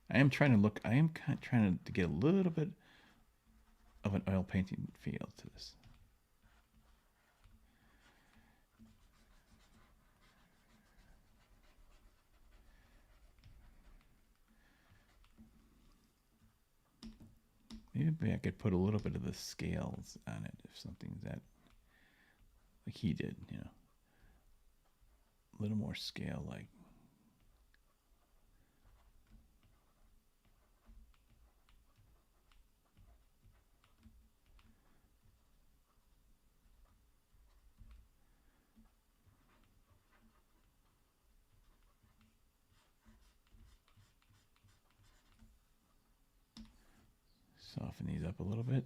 I am trying to look. I am kind of trying to get a little bit of an oil painting feel to this. Maybe I could put a little bit of the scales on it if something's that, like he did, you know, a little more scale like. Soften these up a little bit.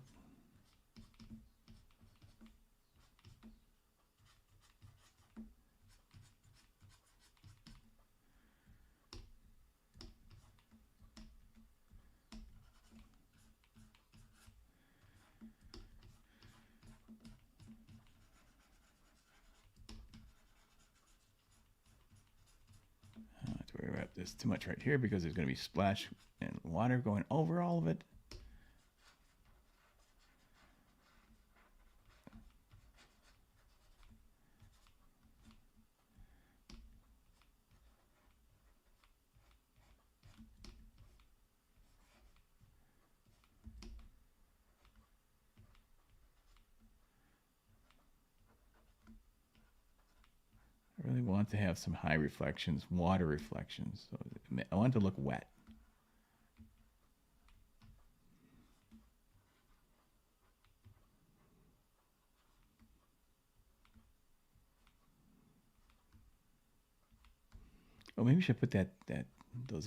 I don't have to worry about this too much right here because there's going to be splash and water going over all of it. I really want to have some high reflections, water reflections. So I want it to look wet. Oh, maybe we should put that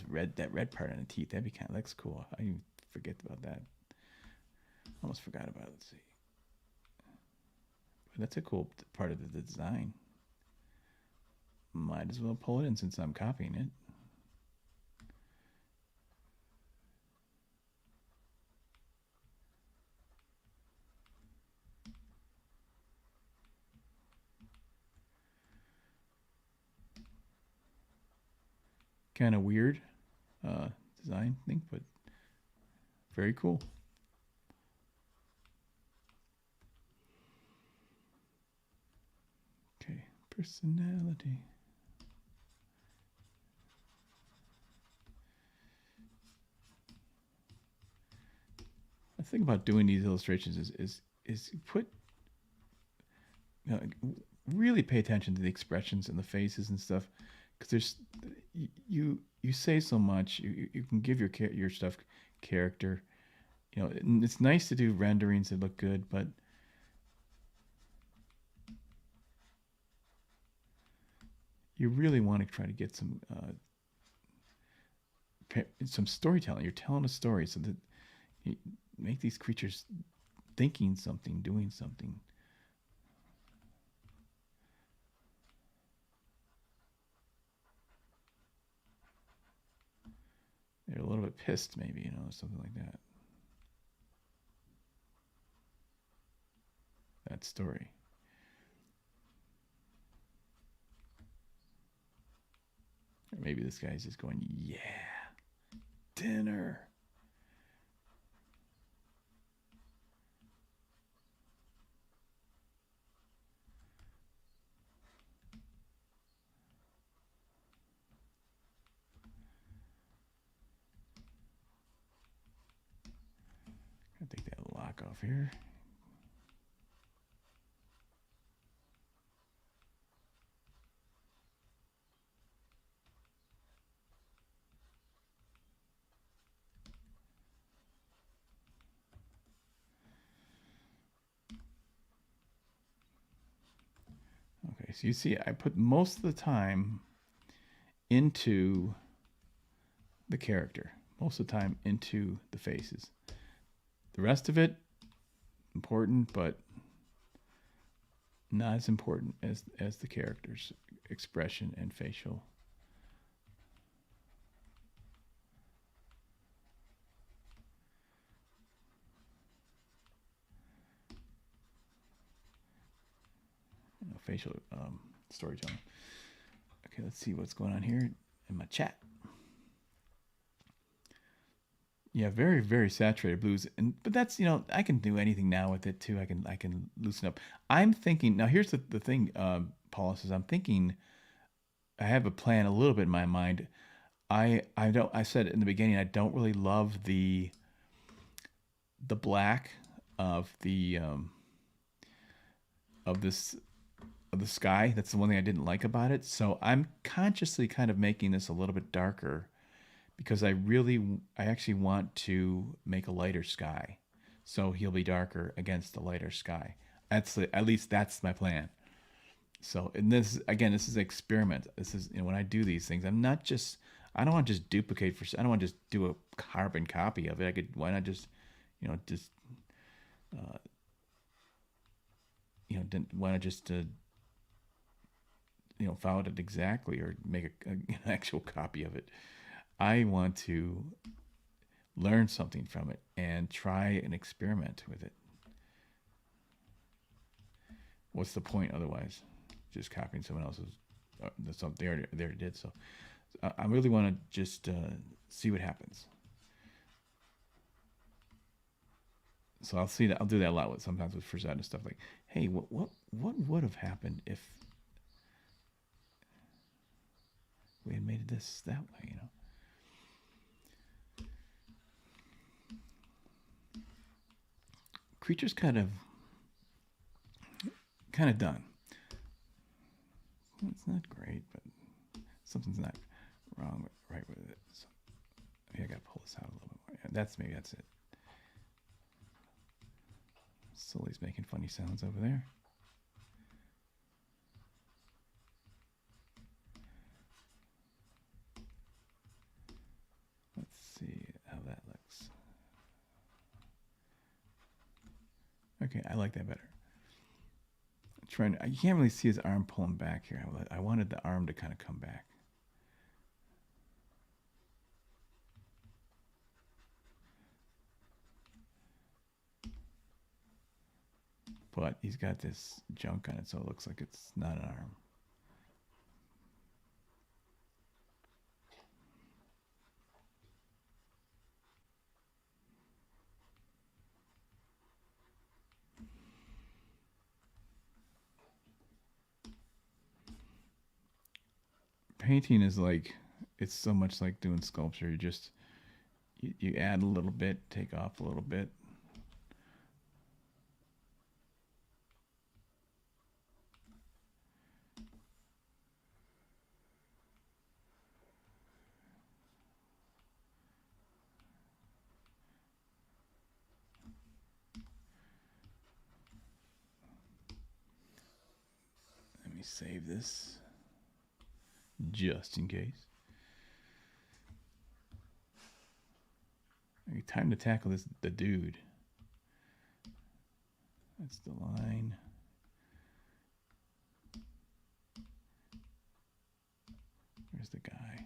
red part on the teeth. That'd be kind of looks cool. I even forget about that. Almost forgot about it. Let's see. That's a cool part of the design. Might as well pull it in since I'm copying it. Kind of weird design thing, but very cool. Okay, personality. The thing about doing these illustrations is put, you know, really pay attention to the expressions and the faces and stuff, because there's you say so much. You can give your stuff character. You know, it's nice to do renderings that look good, but you really want to try to get some storytelling. You're telling a story, so that you make these creatures thinking something, doing something. They're a little bit pissed, maybe, you know, something like that. That story. Or maybe this guy's just going, yeah, dinner. I'll take that lock off here. Okay, so you see I put most of the time into the character, most of the time into the faces. The rest of it, important, but not as important as the character's expression and facial. You know, facial storytelling. Okay, let's see what's going on here in my chat. Yeah, very very saturated blues, but that's, you know, I can do anything now with it too. I can loosen up. I'm thinking now. Here's the thing, Paula says. I'm thinking. I have a plan a little bit in my mind. I don't. I said in the beginning I don't really love the black of the of this of the sky. That's the one thing I didn't like about it. So I'm consciously kind of making this a little bit darker, because I actually want to make a lighter sky, so he'll be darker against the lighter sky. At least that's my plan. So, and this again, this is an experiment. This is, you know, when I do these things, I don't want to just duplicate I don't want to just do a carbon copy of it. Why not just, you know, uh, why not just you know, follow it exactly, or make an actual copy of it. I want to learn something from it and try and experiment with it. What's the point otherwise? Just copying someone else's. They already did. So I really want to just see what happens. So I'll do that a lot sometimes with Frazetta and stuff, like, hey, what would have happened if we had made this that way, you know? Creature's kind of done. It's not great, but something's not right with it. So maybe I gotta pull this out a little bit more. Yeah, maybe that's it. Sully's making funny sounds over there. Let's see how that looks. Okay, I like that better. trying. You can't really see his arm pulling back here. I wanted the arm to kind of come back. But he's got this junk on it, so it looks like it's not an arm. Painting is like, it's so much like doing sculpture. You add a little bit, take off a little bit. Let me save this just in case. Okay, time to tackle the dude. That's the line. Where's the guy?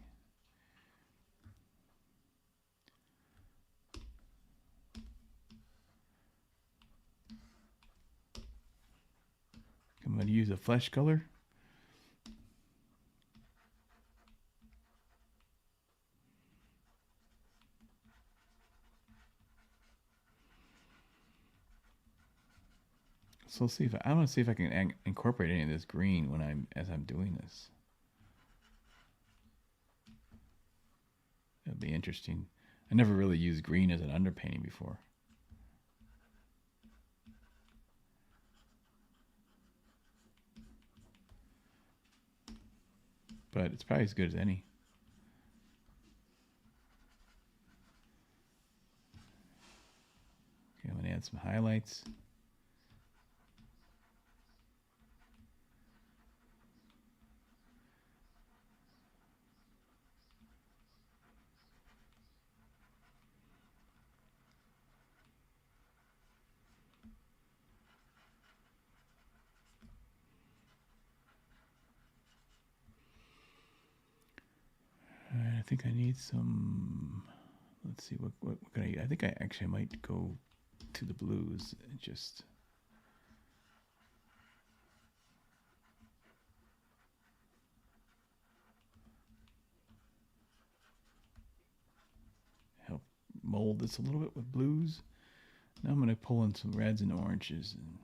I'm going to use a flesh color. So let's see if I want to see if I can incorporate any of this green as I'm doing this. That'd be interesting. I never really used green as an underpainting before. But it's probably as good as any. Okay, I'm going to add some highlights. I think I need some. Let's see, what can I? I think I actually might go to the blues and just. Help mold this a little bit with blues. Now I'm going to pull in some reds and oranges and.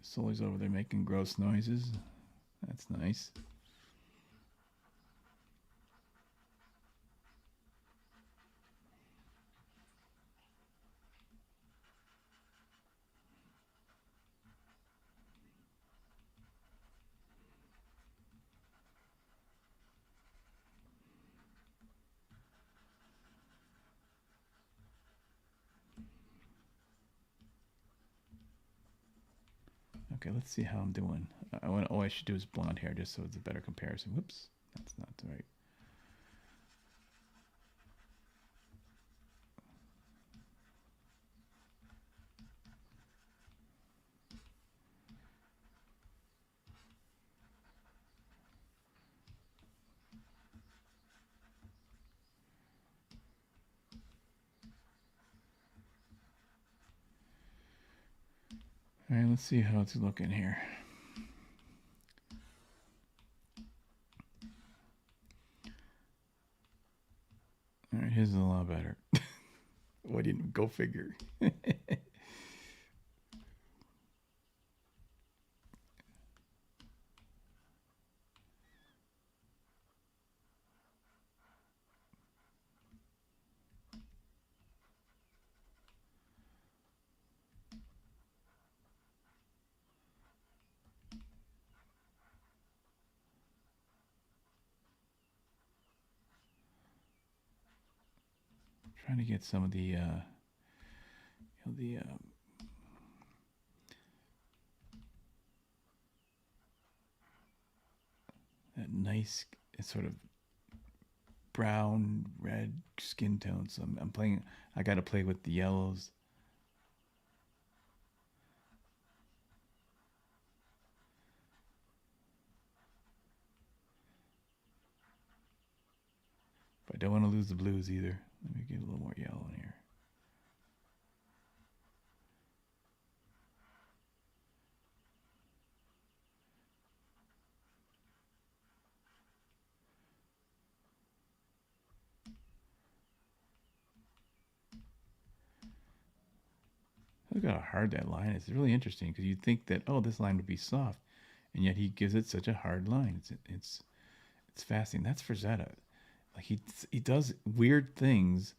Sully's over there making gross noises. That's nice. Okay, let's see how I'm doing. All I should do is blonde hair just so it's a better comparison. Whoops, that's not right. All right, let's see how it's looking here. All right, his is a lot better. Why didn't go figure? Trying to get some of the that nice sort of brown red skin tone. So I'm playing. I got to play with the yellows. But I don't want to lose the blues either. Let me get a little more yellow in here. Look how hard that line is. It's really interesting because you'd think that, oh, this line would be soft, and yet he gives it such a hard line. It's fascinating. That's Frazetta. Like he does weird things,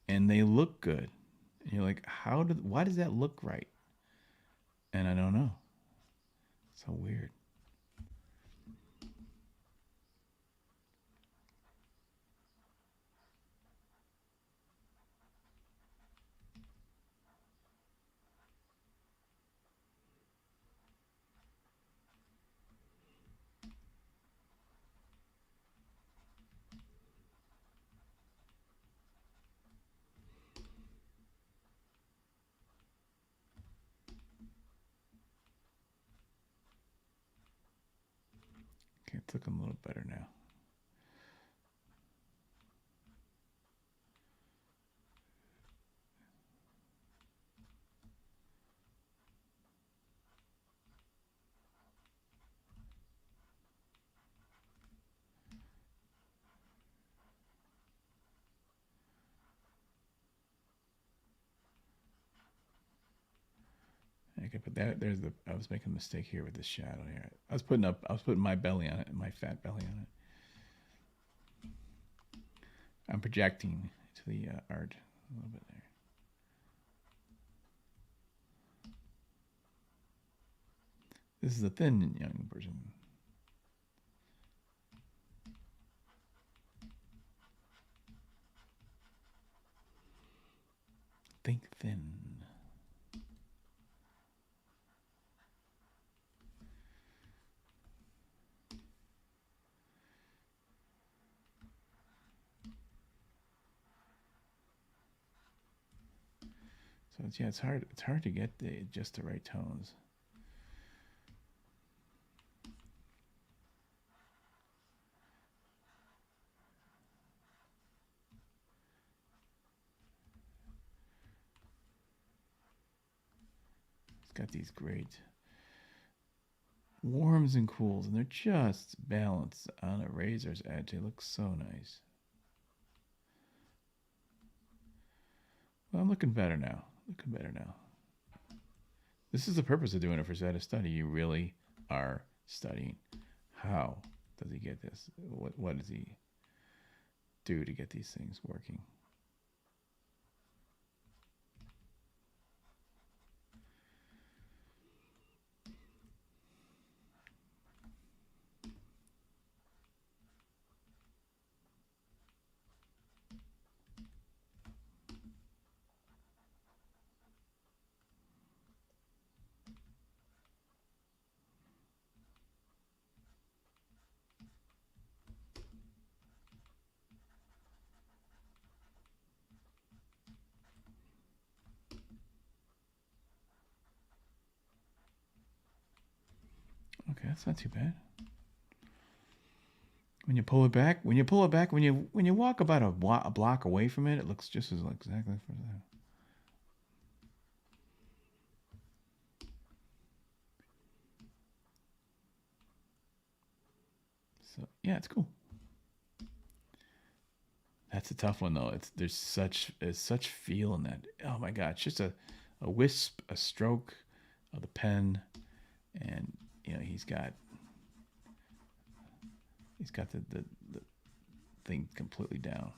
and they look good. And you're like, why does that look right? And I don't know. So weird. Okay, it's looking a little better now. Okay, but I was making a mistake here with the shadow here. I was putting my belly on it, my fat belly on it. I'm projecting to the art a little bit there. This is a thin young version. Think thin. So it's hard. It's hard to get just the right tones. It's got these great warms and cools, and they're just balanced on a razor's edge. They look so nice. Well, I'm looking better now. Looking better now. This is the purpose of doing a Frazetta study. You really are studying. How does he get this? What does he do to get these things working? Okay, that's not too bad. When you pull it back, when you walk about a block away from it, it looks just as exactly for that. So yeah, it's cool. That's a tough one though. There's such feel in that. Oh my god, it's just a wisp, a stroke of the pen, and you know he's got the thing completely down.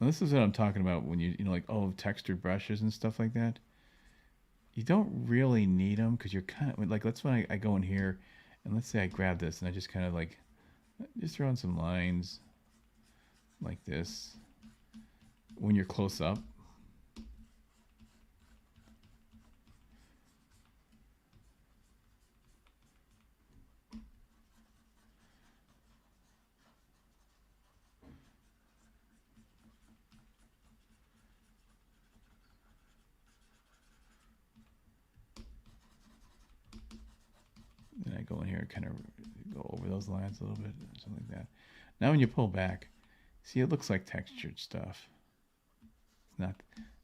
Now, this is what I'm talking about when you know, like, oh, textured brushes and stuff like that. You don't really need them because you're kind of like, that's when I go in here and let's say I grab this and I just kind of like, just throw in some lines like this when you're close up. And I go in here and kind of go over those lines a little bit, something like that. Now when you pull back, see, it looks like textured stuff. It's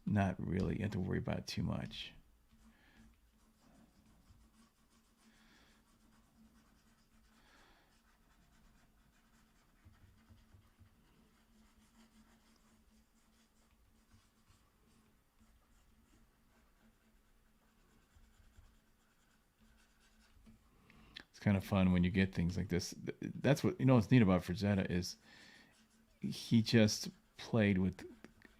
not really, you have to worry about it too much. It's kind of fun when you get things like this. That's what, you know, what's neat about Frazetta is he just played with,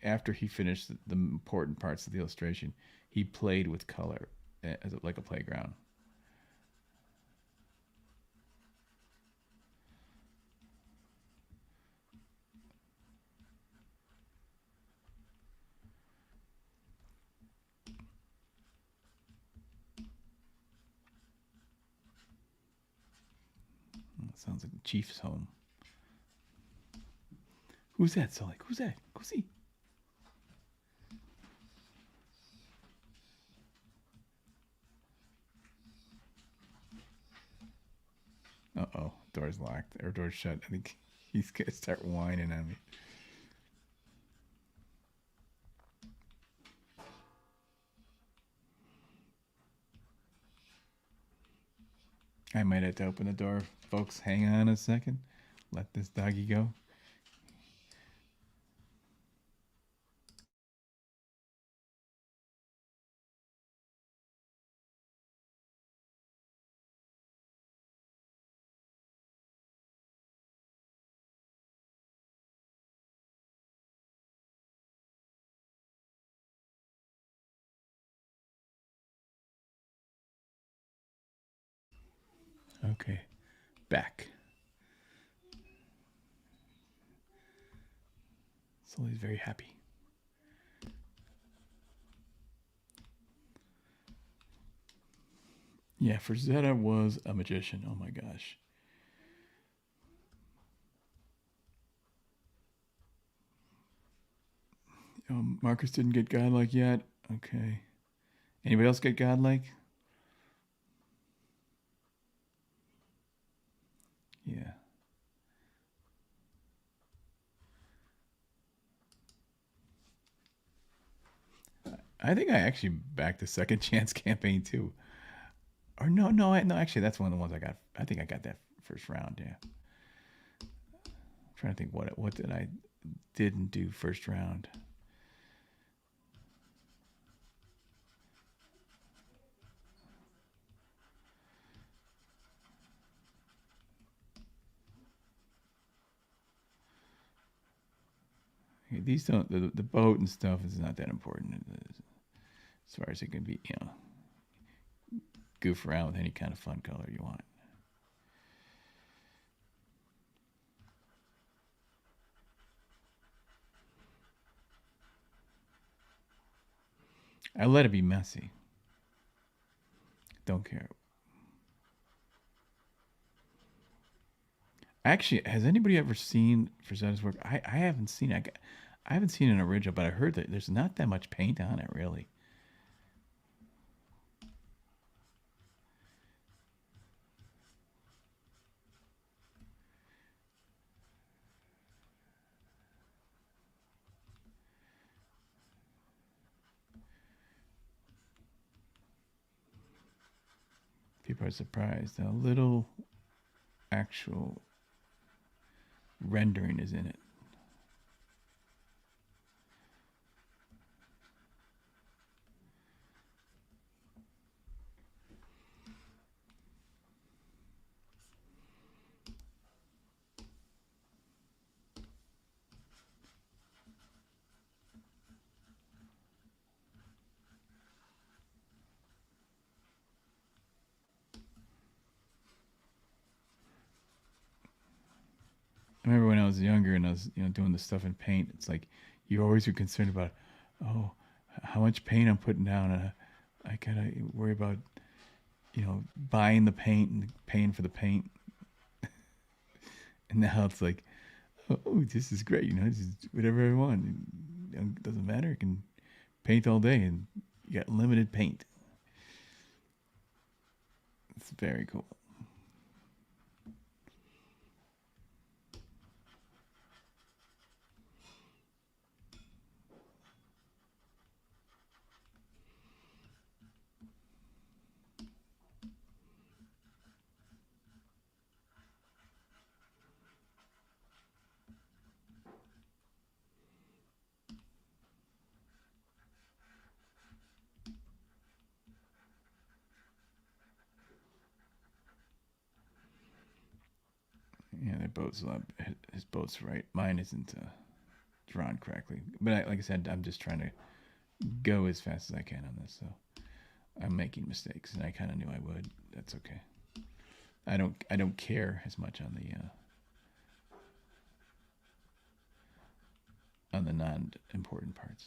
after he finished the important parts of the illustration, he played with color as like a playground. It sounds like the Chief's home. Who's that, Sully? Who's that? Go see. Uh-oh, door's locked or door's shut. I think he's gonna start whining on me. I might have to open the door. Folks, hang on a second. Let this doggy go. Okay, back. Sully's very happy. Yeah, Frazetta was a magician. Oh my gosh. Marcus didn't get godlike yet. Okay. Anybody else get godlike? Yeah. I think I actually backed the second chance campaign too. Or no. Actually, that's one of the ones I got. I think I got that first round. Yeah. I'm trying to think what did I didn't do first round. Okay, these don't, the boat and stuff is not that important as far as it can be. You know, goof around with any kind of fun color you want. I let it be messy. Don't care. Actually, has anybody ever seen Frazetta's work? I haven't seen it. I haven't seen an original, but I heard that there's not that much paint on it, really. People are surprised how little actual rendering is in it. I remember when I was younger and I was, doing the stuff in paint. It's like you always were concerned about, oh, how much paint I'm putting down, and I gotta worry about, buying the paint and paying for the paint. And now it's like, oh, this is great. This is whatever I want. It doesn't matter. I can paint all day, and you got limited paint. It's very cool. Yeah, their boat's a lot. His boat's right. Mine isn't drawn correctly. But like I said, I'm just trying to go as fast as I can on this. So I'm making mistakes, and I kind of knew I would. That's okay. I don't care as much on the non-important parts.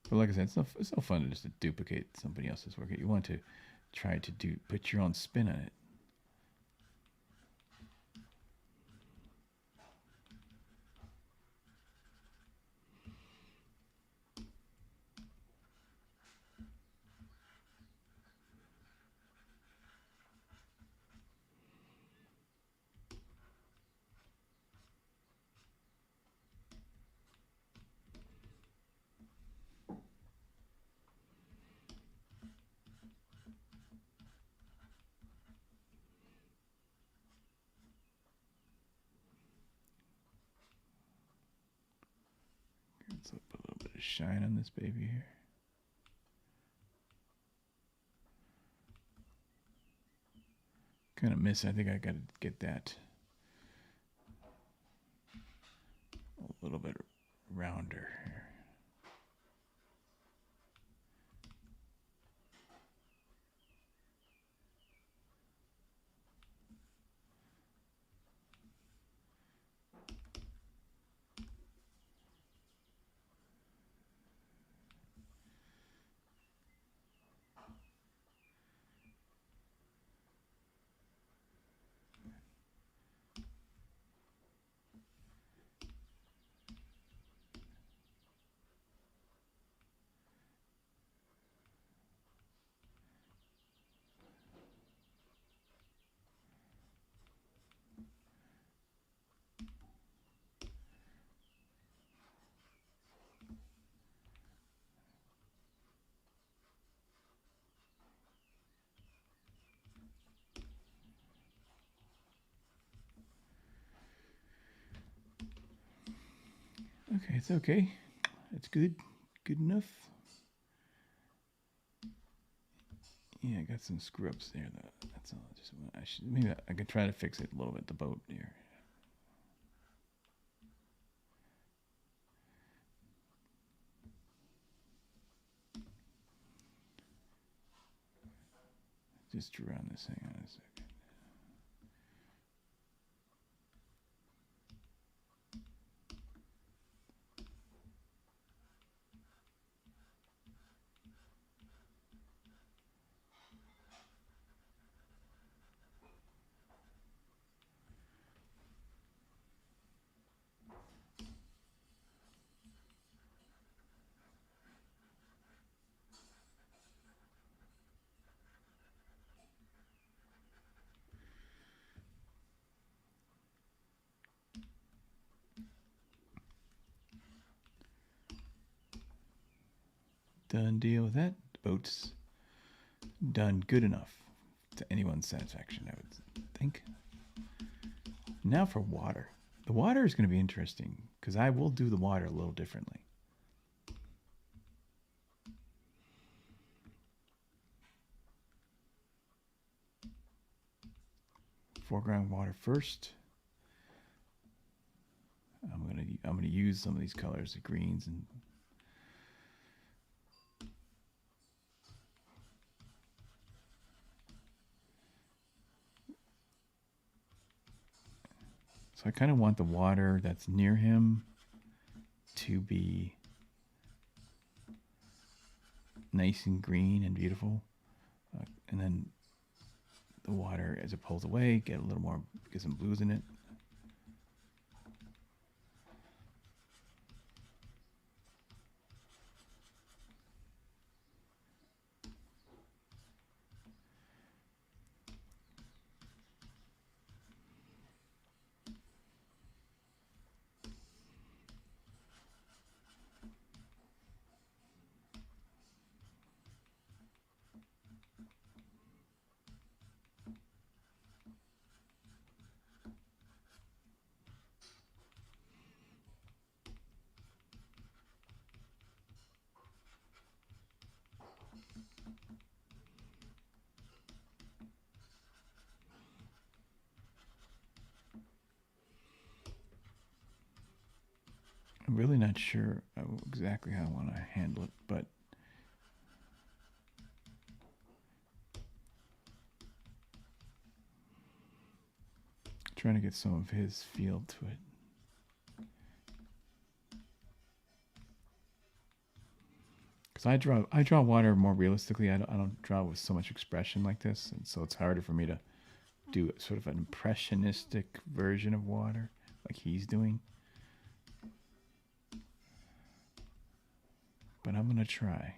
But like I said, it's no fun to just to duplicate somebody else's work. You want to try to put your own spin on it. Let's put a little bit of shine on this baby here. Kind of miss. I think I got to get that a little bit rounder here. Okay, it's okay. It's good. Good enough. Yeah, I got some screw ups there. That's all. Maybe I could try to fix it a little bit. The boat here. Just drew on this. Hang on a second. Done deal with that. The boat's done good enough to anyone's satisfaction, I would think. Now for water. The water is going to be interesting because I will do the water a little differently. Foreground water first. I'm gonna use some of these colors, the greens and So I kind of want the water that's near him to be nice and green and beautiful. And then the water, as it pulls away, get a little more, get some blues in it. I'm really not sure exactly how I want to handle it, but trying to get some of his feel to it. Because I draw water more realistically. I don't draw with so much expression like this, and so it's harder for me to do sort of an impressionistic version of water like he's doing. But I'm gonna try.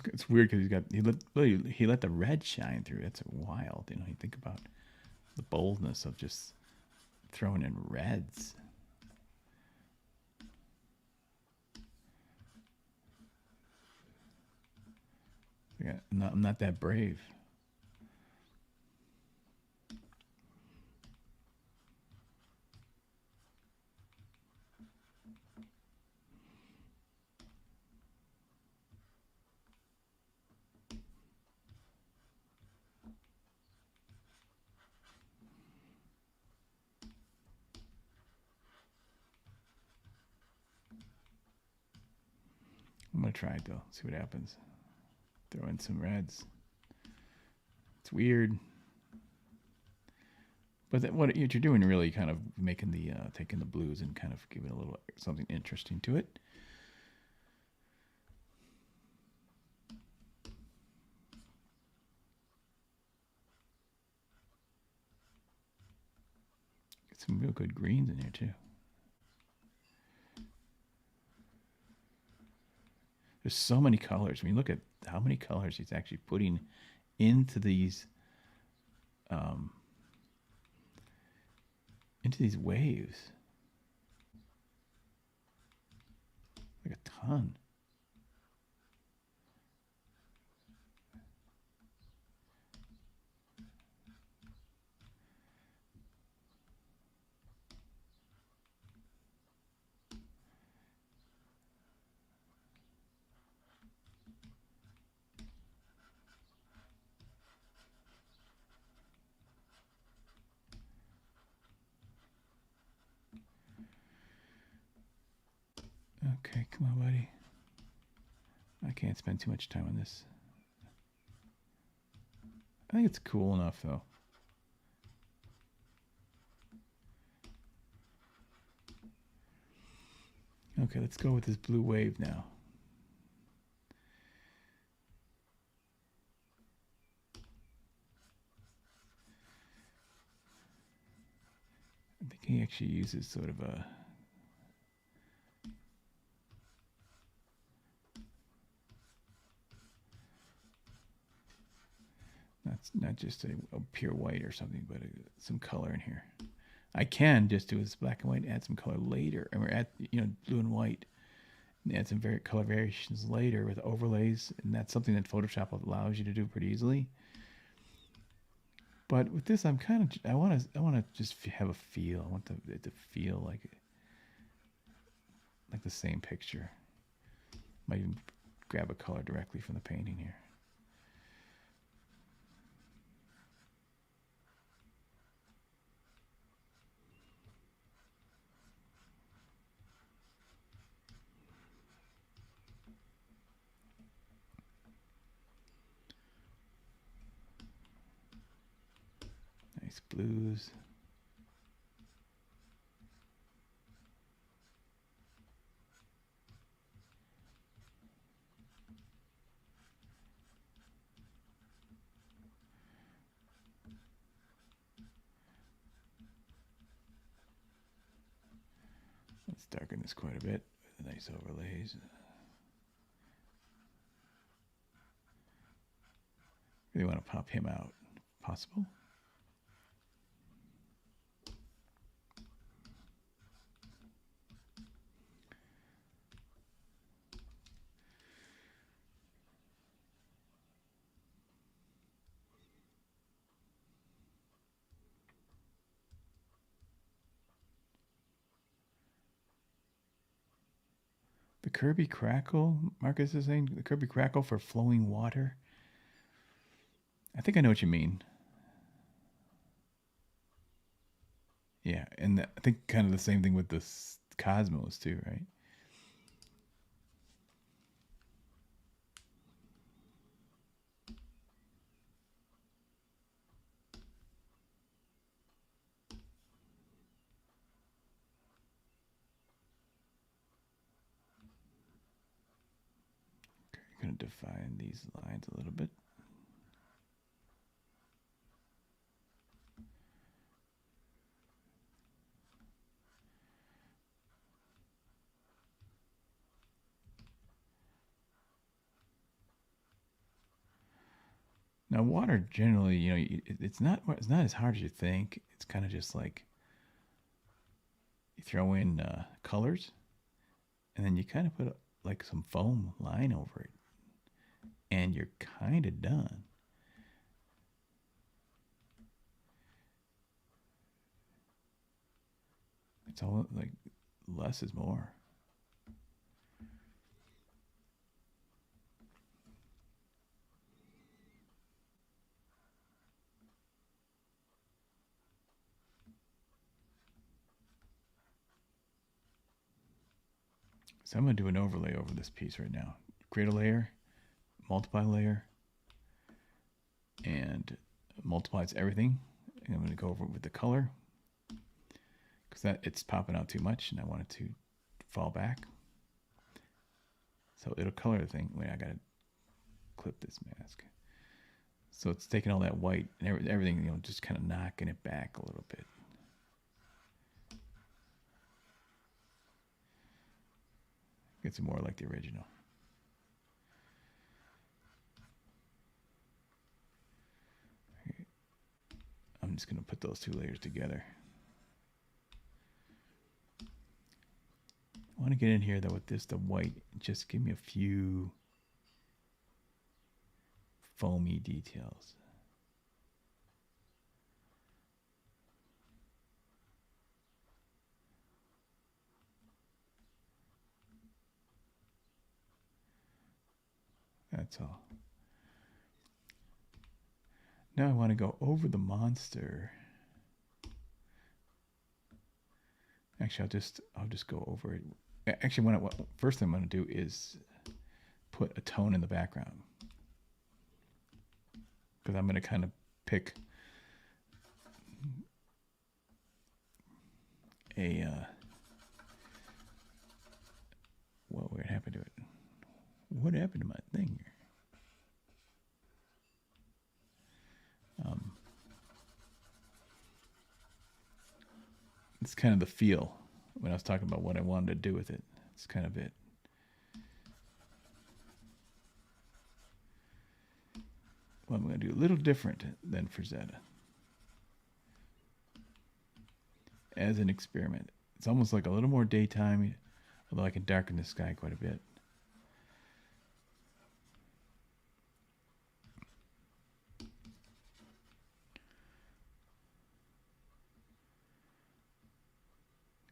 It's weird because he let the red shine through. That's wild. You know, you think about the boldness of just throwing in reds. Yeah, I'm not that brave. I'm gonna try it though. See what happens. Throw in some reds. It's weird, but what you're doing really kind of making the taking the blues and kind of giving a little something interesting to it. Get some real good greens in here too. There's so many colors. I mean, look at how many colors he's actually putting into these waves. Like a ton. Okay, come on, buddy. I can't spend too much time on this. I think it's cool enough, though. Okay, let's go with this blue wave now. I think he actually uses sort of a It's not just a pure white or something, but some color in here. I can just do this black and white and add some color later, or add, blue and white, and add some color variations later with overlays, and that's something that Photoshop allows you to do pretty easily. But with this, I'm kind of, I want to just have a feel. I want it to feel like the same picture. Might even grab a color directly from the painting here. Nice blues. Let's darken this quite a bit with nice overlays. Really want to pop him out, if possible. The Kirby Crackle, Marcus is saying, the Kirby Crackle for flowing water. I think I know what you mean. Yeah, and I think kind of the same thing with the Cosmos too, right? Okay, I'm going to define these lines a little bit. Now, water generally, it's not as hard as you think. It's kind of just like you throw in colors, and then you kind of put like some foam line over it, and you're kind of done. It's all like less is more. So I'm going to do an overlay over this piece right now. Create a layer, multiply layer, and multiplies everything. And I'm going to go over it with the color because it's popping out too much and I want it to fall back. So it'll color the thing. Wait, I got to clip this mask. So it's taking all that white and everything, just kind of knocking it back a little bit. Gets it more like the original. Okay. I'm just going to put those two layers together. I want to get in here though with the white. Just give me a few foamy details. That's all. Now I want to go over the monster. Actually, I'll just go over it. Actually, first thing I'm going to do is put a tone in the background, because I'm going to kind of pick a what happened to it? What happened to my thing here? It's kind of the feel when I was talking about what I wanted to do with it. It's kind of it. Well, I'm going to do a little different than Frazetta as an experiment. It's almost like a little more daytime, although I can darken the sky quite a bit.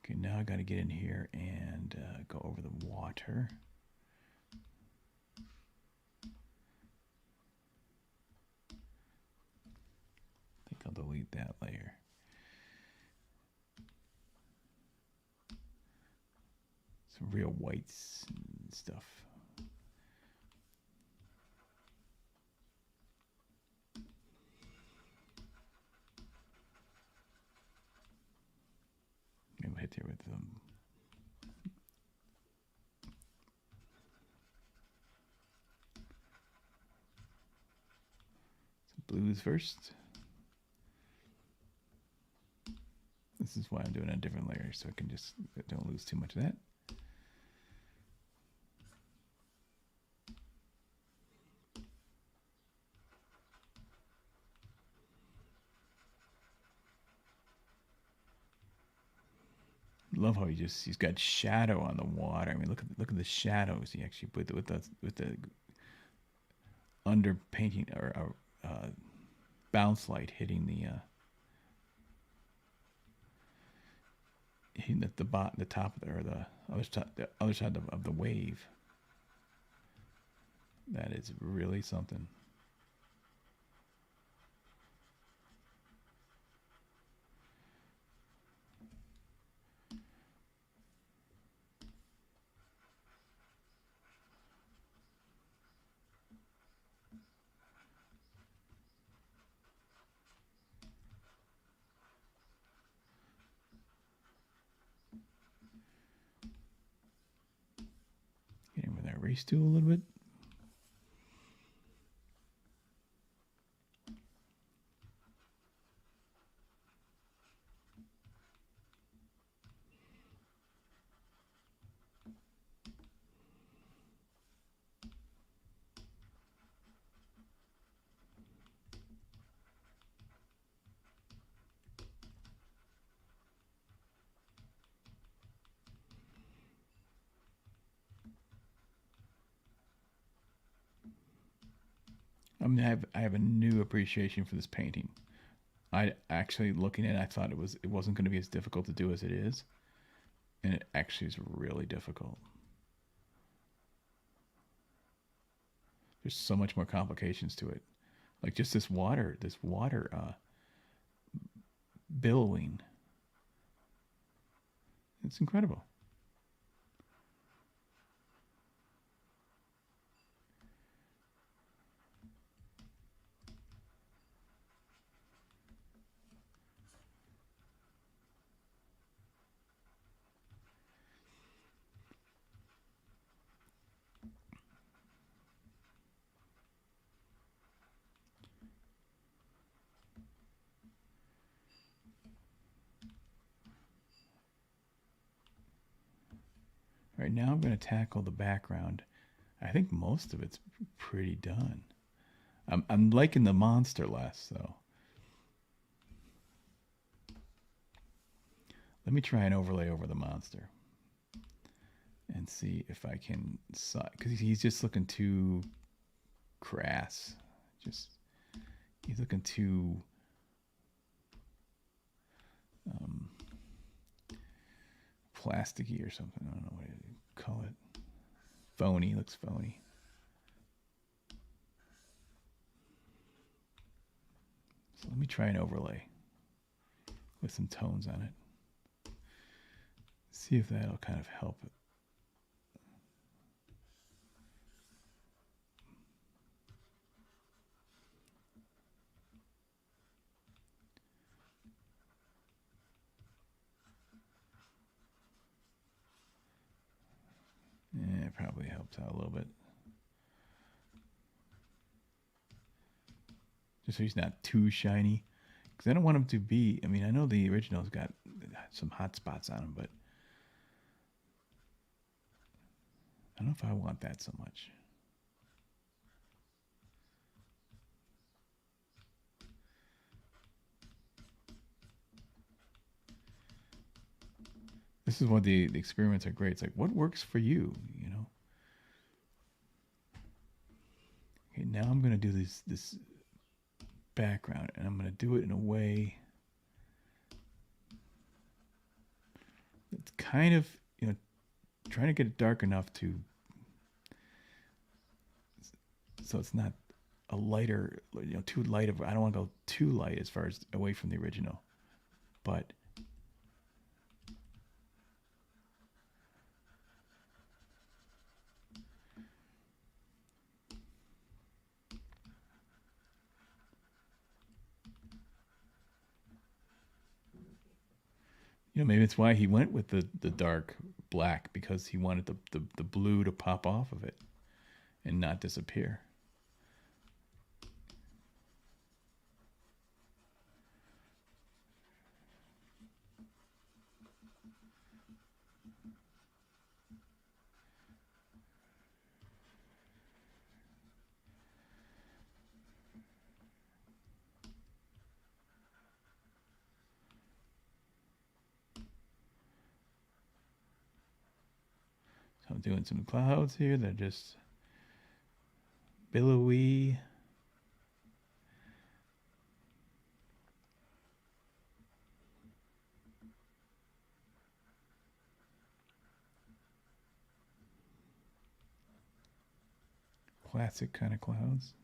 Okay, now I got to get in here and go over the water. I think I'll delete that layer. Some real whites and stuff. Maybe we'll hit there with some blues first. This is why I'm doing a different layer, so I can just don't lose too much of that. Love how he's got shadow on the water. I mean, look at the shadows he actually put with the under painting or bounce light hitting the the top or the other side of the wave. That is really something. Getting with our race tool a little bit. I mean, I have a new appreciation for this painting. I actually looking at it, I thought it wasn't going to be as difficult to do as it is, and it actually is really difficult. There's so much more complications to it, like just this water billowing. It's incredible. All right, now I'm going to tackle the background. I think most of it's pretty done. I'm liking the monster less, though. Let me try an overlay over the monster and see if I can, because he's just looking too crass. He's looking too plasticky or something. I don't know what to call it. Phony. Looks phony. So let me try an overlay with some tones on it. See if that'll kind of help it. Yeah, it probably helps out a little bit. Just so he's not too shiny. Because I don't want him to be, I mean, I know the original's got some hot spots on him, but I don't know if I want that so much. is why the experiments are great. It's like, what works for you, you know? Okay, now I'm going to do this background, and I'm going to do it in a way that's kind of, you know, trying to get it dark enough to, so it's not a lighter, you know, too light of, I don't want to go too light as far as away from the original, but you know, maybe it's why he went with the dark black, because he wanted the blue to pop off of it and not disappear. So I'm doing some clouds here that are just billowy. Classic kind of clouds.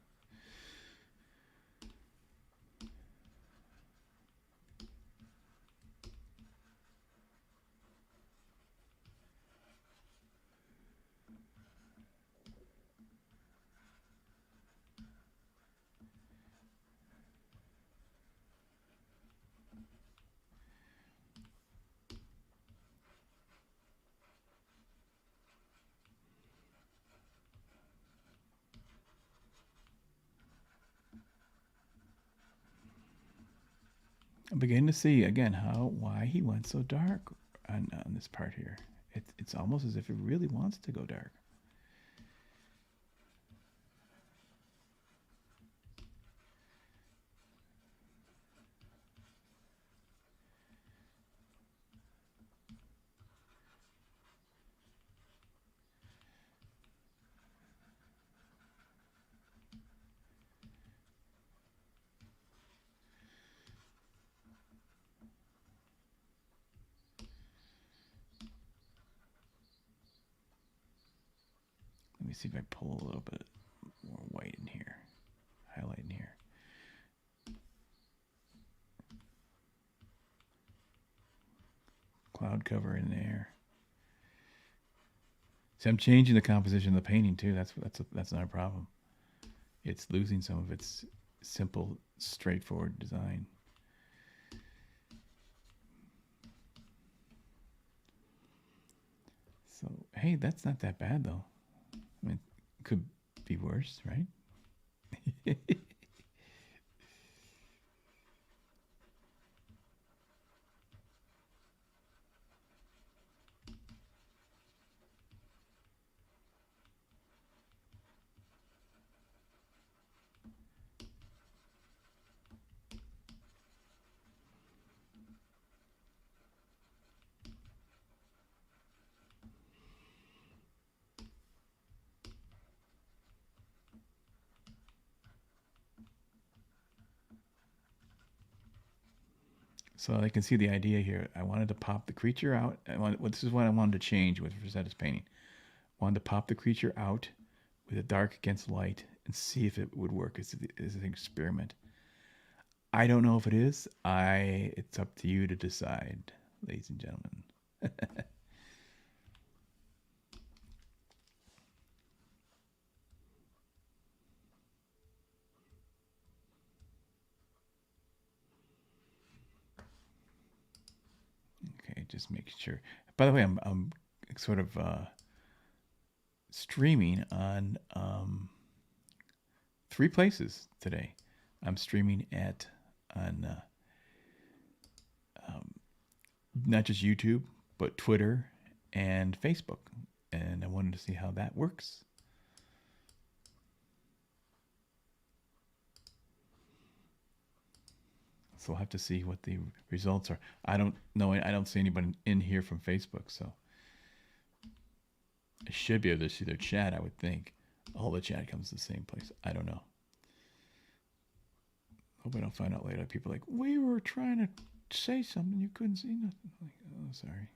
I'm beginning to see again why he went so dark on this part here. It's almost as if it really wants to go dark. Let me see if I pull a little bit more white in here, highlight in here. Cloud cover in there. See, I'm changing the composition of the painting too. That's not a problem. It's losing some of its simple, straightforward design. So, hey, that's not that bad though. I mean, it could be worse, right? So I can see the idea here. I wanted to pop the creature out. This is what I wanted to change with Frazetta's painting. I wanted to pop the creature out with a dark against light and see if it would work as an experiment. I don't know if it is. It's up to you to decide, ladies and gentlemen. Okay, just make sure. By the way, I'm sort of streaming on 3 places today. I'm streaming on not just YouTube, but Twitter and Facebook, and I wanted to see how that works. So we'll have to see what the results are. I don't know. I don't see anybody in here from Facebook, so I should be able to see their chat, I would think. All the chat comes to the same place. I don't know. Hope I don't find out later. People are like, we were trying to say something, you couldn't see nothing. Like, oh, sorry.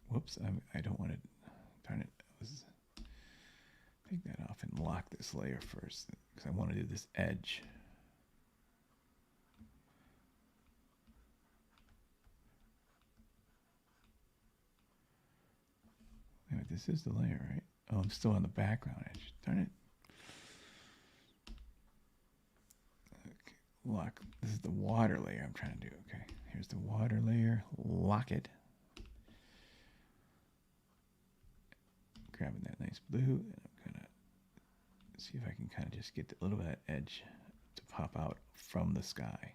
Whoops, I don't want to, darn it. Take that off and lock this layer first, because I want to do this edge. Anyway, this is the layer, right? Oh, I'm still on the background edge. Darn it. Okay, lock. This is the water layer I'm trying to do. Okay, here's the water layer. Lock it. Grabbing that nice blue, and I'm gonna see if I can kind of just get a little bit of that edge to pop out from the sky.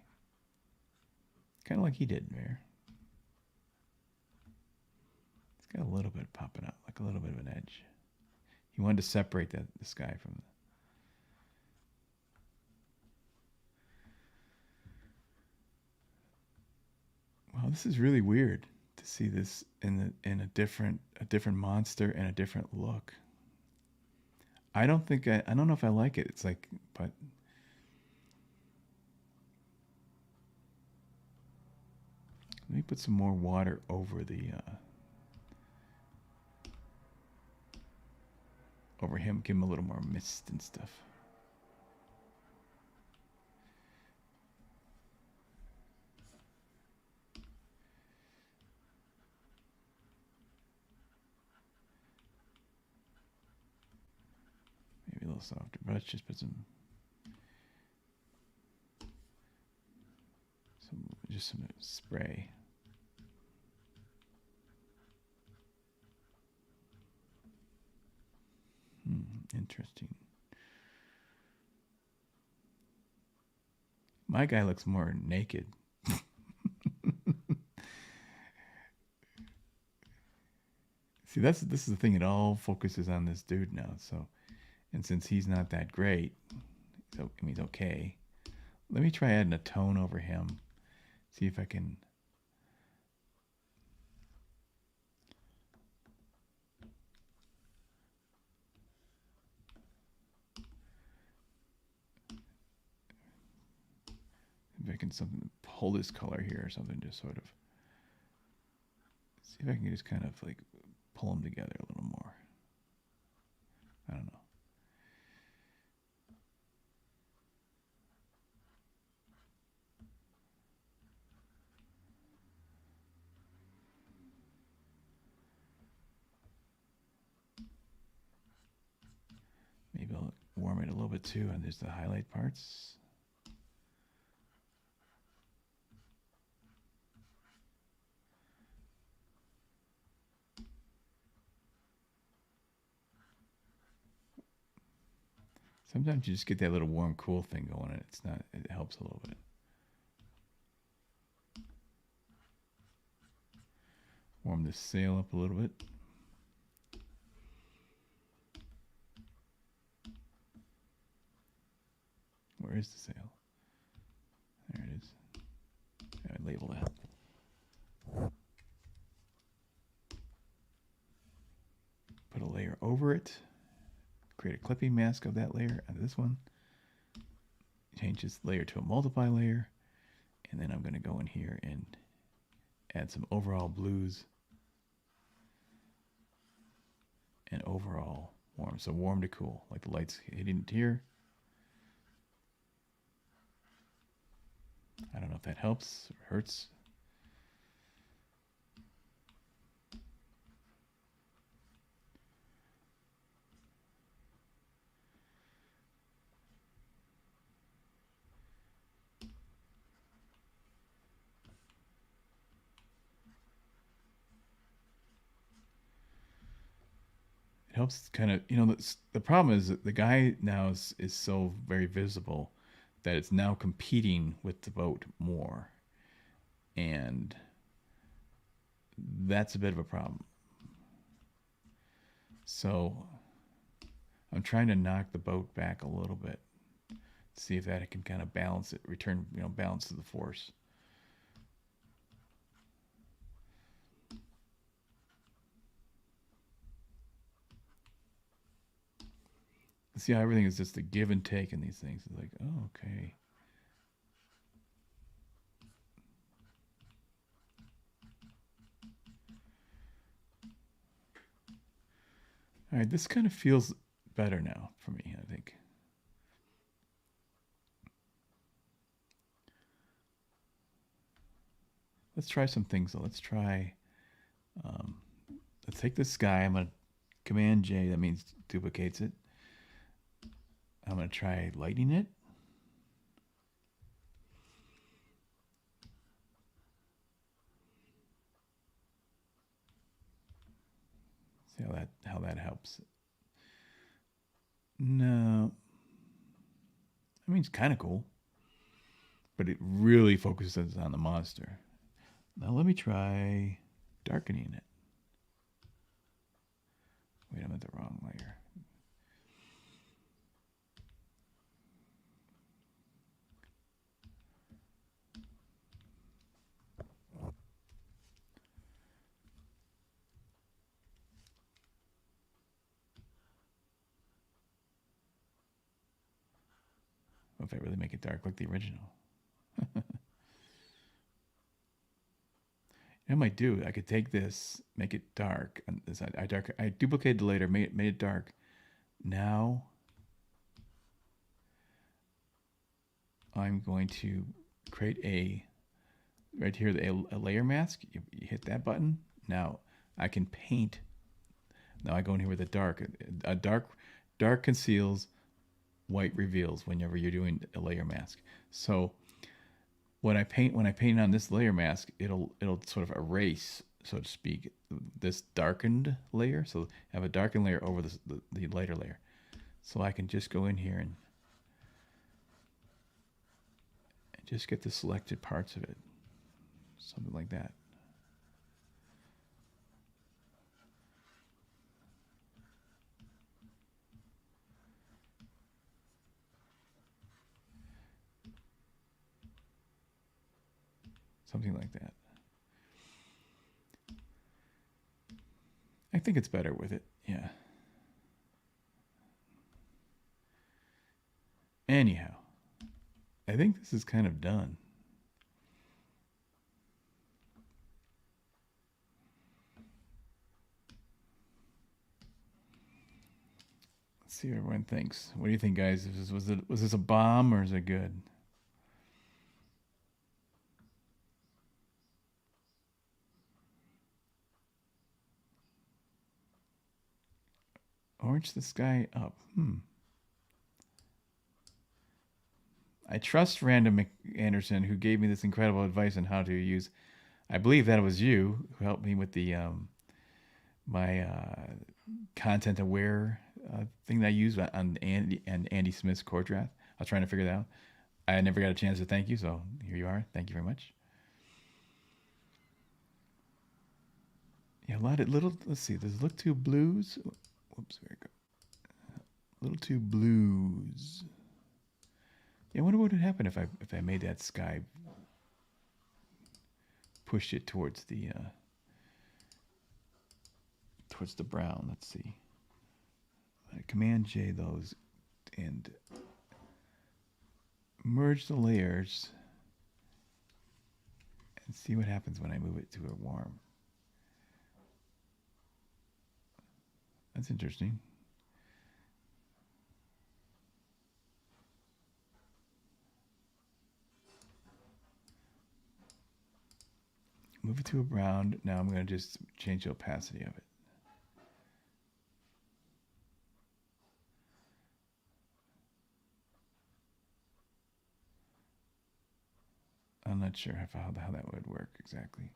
Kind of like he did there. It's got a little bit popping out, like a little bit of an edge. He wanted to separate the sky from the... Wow, this is really weird to see this in a different monster and a different look. I don't know if I like it. It's like, but let me put some more water over the over him. Give him a little more mist and stuff. Maybe a little softer brush. Just put some spray. Interesting. My guy looks more naked. See, this is the thing. It all focuses on this dude now. So, and since he's not that great, so I mean, he's okay. Let me try adding a tone over him. See if I can. If I can pull this color here or something, just sort of see if I can just kind of like pull them together a little more. I don't know. Maybe I'll warm it a little bit too, and there's the highlight parts. Sometimes you just get that little warm, cool thing going, and it helps a little bit. Warm this sail up a little bit. Where is the sail? There it is. I label that. Put a layer over it. Create a clipping mask of that layer and this one. Change this layer to a multiply layer. And then I'm going to go in here and add some overall blues and overall warm. So warm to cool, like the lights hitting it here. I don't know if that helps or hurts. It helps kind of, the problem is that the guy now is so very visible that it's now competing with the boat more. And that's a bit of a problem. So I'm trying to knock the boat back a little bit. See if that can kind of balance it, return, balance to the force. See how everything is just a give and take in these things. It's like, oh, okay. All right, this kind of feels better now for me, I think. Let's try some things though. Let's take this guy. I'm going to Command J, that means duplicates it. I'm going to try lighting it. See how that helps. No. I mean, it's kind of cool. But it really focuses on the monster. Now let me try darkening it. Wait, I'm at the wrong layer. If I really make it dark like the original. I might do. I could take this, make it dark. And this, I duplicated the layer, made it dark. Now I'm going to create right here, a layer mask. You hit that button. Now I can paint. Now I go in here with a dark. Dark conceals, white reveals whenever you're doing a layer mask. So when I paint on this layer mask, it'll sort of erase, so to speak, this darkened layer. So I have a darkened layer over the lighter layer. So I can just go in here and just get the selected parts of it. Something like that. Something like that. I think it's better with it. Yeah. Anyhow, I think this is kind of done. Let's see what everyone thinks. What do you think, guys? Was this a bomb or is it good? Orange the sky up. I trust Random Anderson, who gave me this incredible advice on how to use. I believe that it was you who helped me with the my content aware thing that I use on Andy Smith's chord draft. I was trying to figure that out. I never got a chance to thank you, so here you are. Thank you very much. Yeah, a lot of little. Let's see. There's Look Too Blues. Whoops, where it go? Little Too Blues. Yeah, I wonder what would happen if I made that sky, pushed it towards the brown. Let's see. Command J those and merge the layers and see what happens when I move it to a warm. That's interesting. Move it to a brown. Now I'm going to just change the opacity of it. I'm not sure how that would work exactly.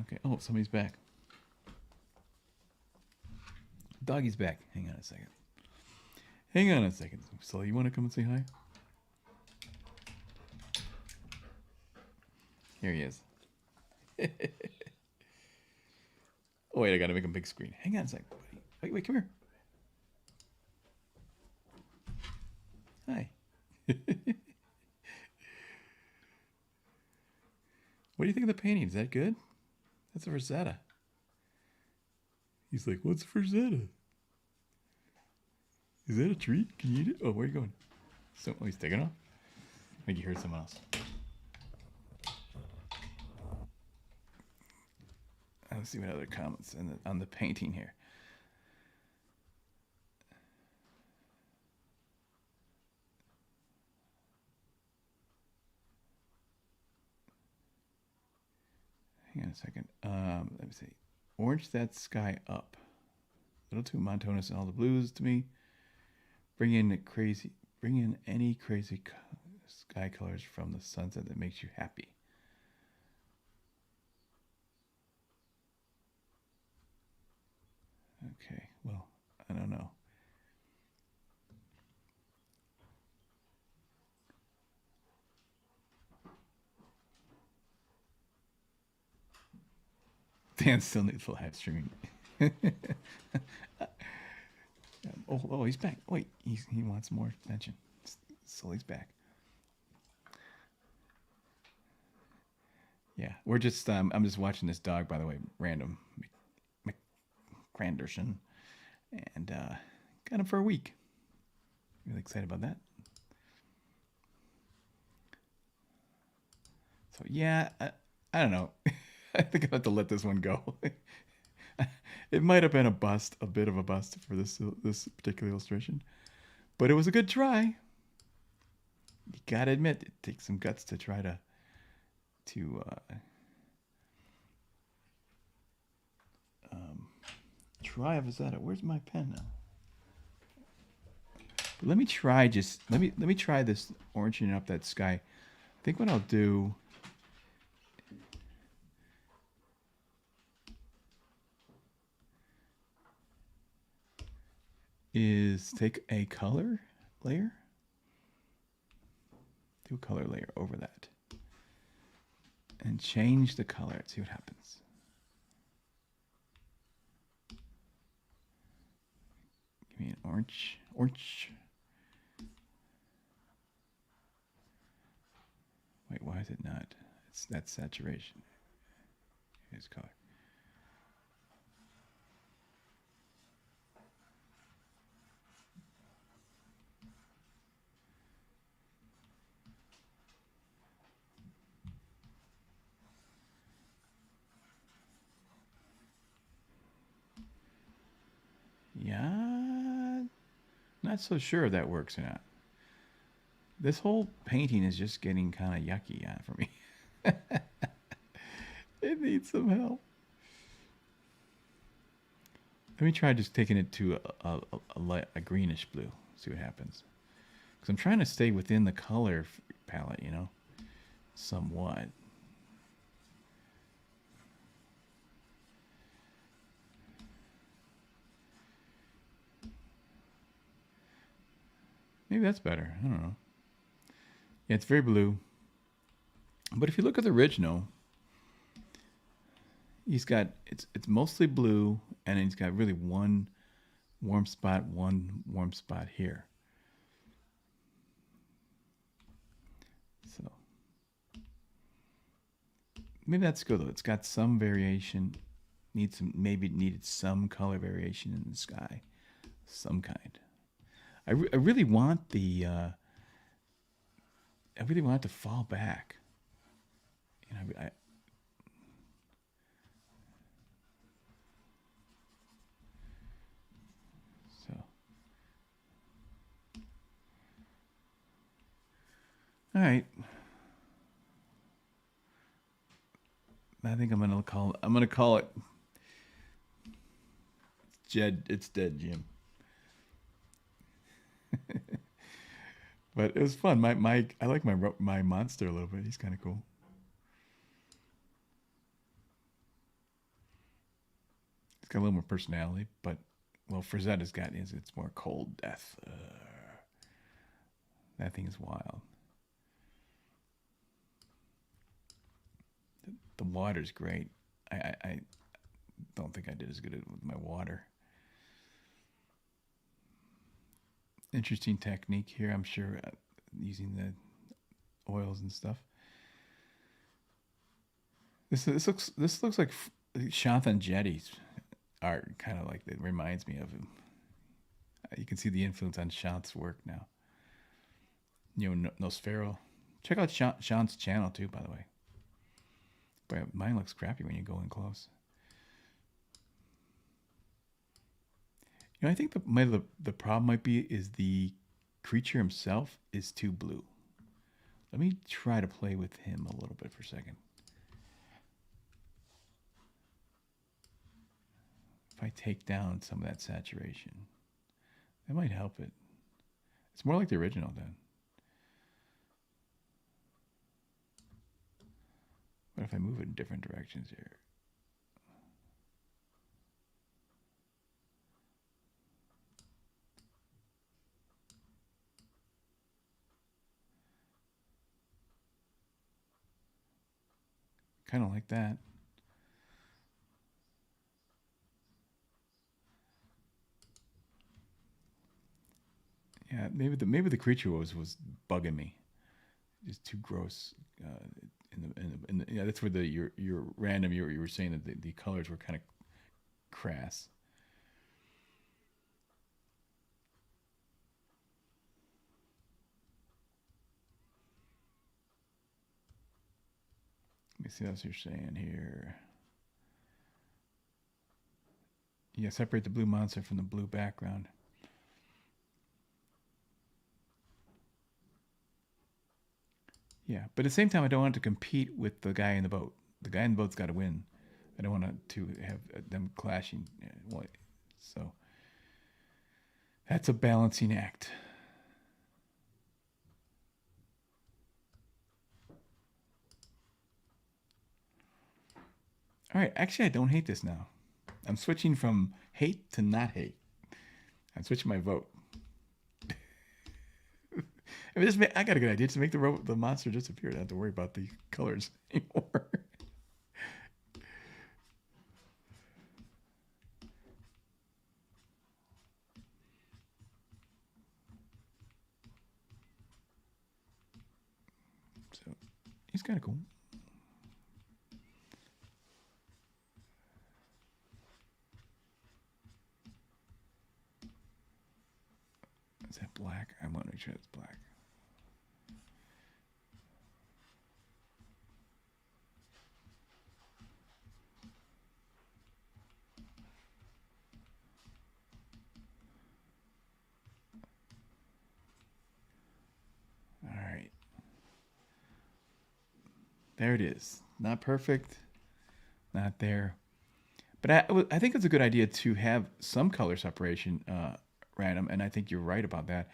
Okay. Oh, somebody's back. Doggy's back. Hang on a second. Hang on a second. So you want to come and say hi? Here he is. Oh, wait, I got to make him big screen. Hang on a second. Wait, come here. Hi. What do you think of the painting? Is that good? That's a Frazetta. He's like, what's Frazetta? Is that a treat? Can you eat it? Oh, where are you going? So, oh, he's taking off? I think you heard someone else. Let's see what other comments on the painting here. Hang on a second. Let me see. Orange that sky up. A little too monotonous in all the blues to me. Bring in any crazy sky colors from the sunset that makes you happy. Okay, well, I don't know. Dan still needs live streaming. Oh, he's back. Wait, he wants more attention. So he's back. Yeah, we're just I'm just watching this dog, by the way, random McCranderson, and got him for a week. Really excited about that. So yeah, I don't know. I think I have to let this one go. It might have been a bit of a bust for this particular illustration, but it was a good try. You gotta admit, it takes some guts to try to try a Frazetta. Where's my pen now? But let me try let me try this oranging up that sky. I think what I'll do is take a color layer, do a color layer over that, and change the color. See what happens. Give me an orange. Wait, why is it not? It's that saturation. Here's color. Yeah, not so sure if that works or not. This whole painting is just getting kind of yucky for me. It needs some help. Let me try just taking it to a greenish blue. See what happens. Because I'm trying to stay within the color palette, you know, somewhat. Maybe that's better. I don't know. Yeah, it's very blue. But if you look at the original, he's got it's mostly blue, and he's got really one warm spot here. So maybe that's good though. It's got some variation. Maybe it needed some color variation in the sky, some kind. I really want I really want it to fall back. You know, so. All right. I think I'm gonna call it. It's dead, Jim. But it was fun. I like my monster a little bit. He's kind of cool. He's got a little more personality, but well, Frazetta's got is it's more cold death. That thing is wild. The water's great. I don't think I did as good with my water. Interesting technique here, I'm sure, using the oils and stuff. This looks like Shanthan Jetty's art, kind of like it reminds me of him. You can see the influence on Shant's work now. You know, Nosfero. Check out Shant's channel too, by the way. But mine looks crappy when you go in close. You know, I think the problem might be is the creature himself is too blue. Let me try to play with him a little bit for a second. If I take down some of that saturation, that might help it. It's more like the original then. What if I move it in different directions here? Kind of like that. Yeah, maybe the creature was bugging me. Just too gross. Yeah, that's where your random you were saying that the colors were kind of crass. Let me see what else you're saying here. Yeah, separate the blue monster from the blue background. Yeah, but at the same time, I don't want it to compete with the guy in the boat. The guy in the boat's got to win. I don't want to have them clashing. So that's a balancing act. All right, actually, I don't hate this now. I'm switching from hate to not hate. I'm switching my vote. I mean, I got a good idea. Just make the monster disappear. I don't have to worry about the colors anymore. So he's kind of cool. Is that black? I want to make sure it's black. All right. There it is. Not perfect. Not there. But I think it's a good idea to have some color separation random, and I think you're right about that.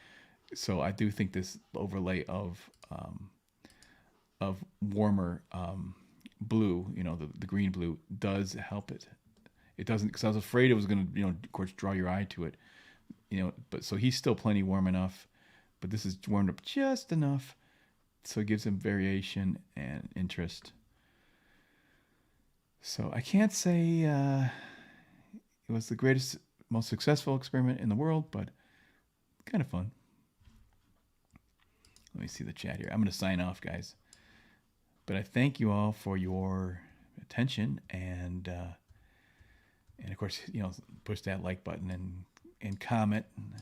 So I do think this overlay of warmer blue, you know, the green blue, does help it. It doesn't, because I was afraid it was going to, you know, of course, draw your eye to it, you know. But so he's still plenty warm enough, but this is warmed up just enough, so it gives him variation and interest. So I can't say it was the greatest, most successful experiment in the world, but kind of fun. Let me see the chat here. I'm going to sign off, guys. But I thank you all for your attention, and of course, you know, push that like button and comment and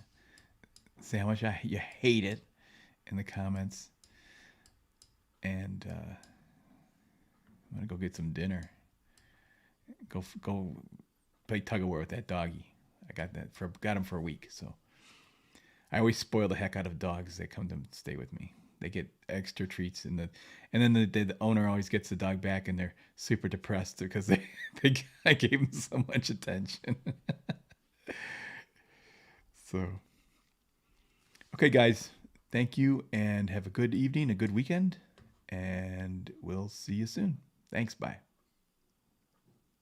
say how much you hate it in the comments. And I'm gonna go get some dinner. Go play tug of war with that doggy. I got him for a week, so I always spoil the heck out of dogs that come to stay with me. They get extra treats, and then the owner always gets the dog back, and they're super depressed because I gave them so much attention. So, okay, guys, thank you, and have a good evening, a good weekend, and we'll see you soon. Thanks, bye.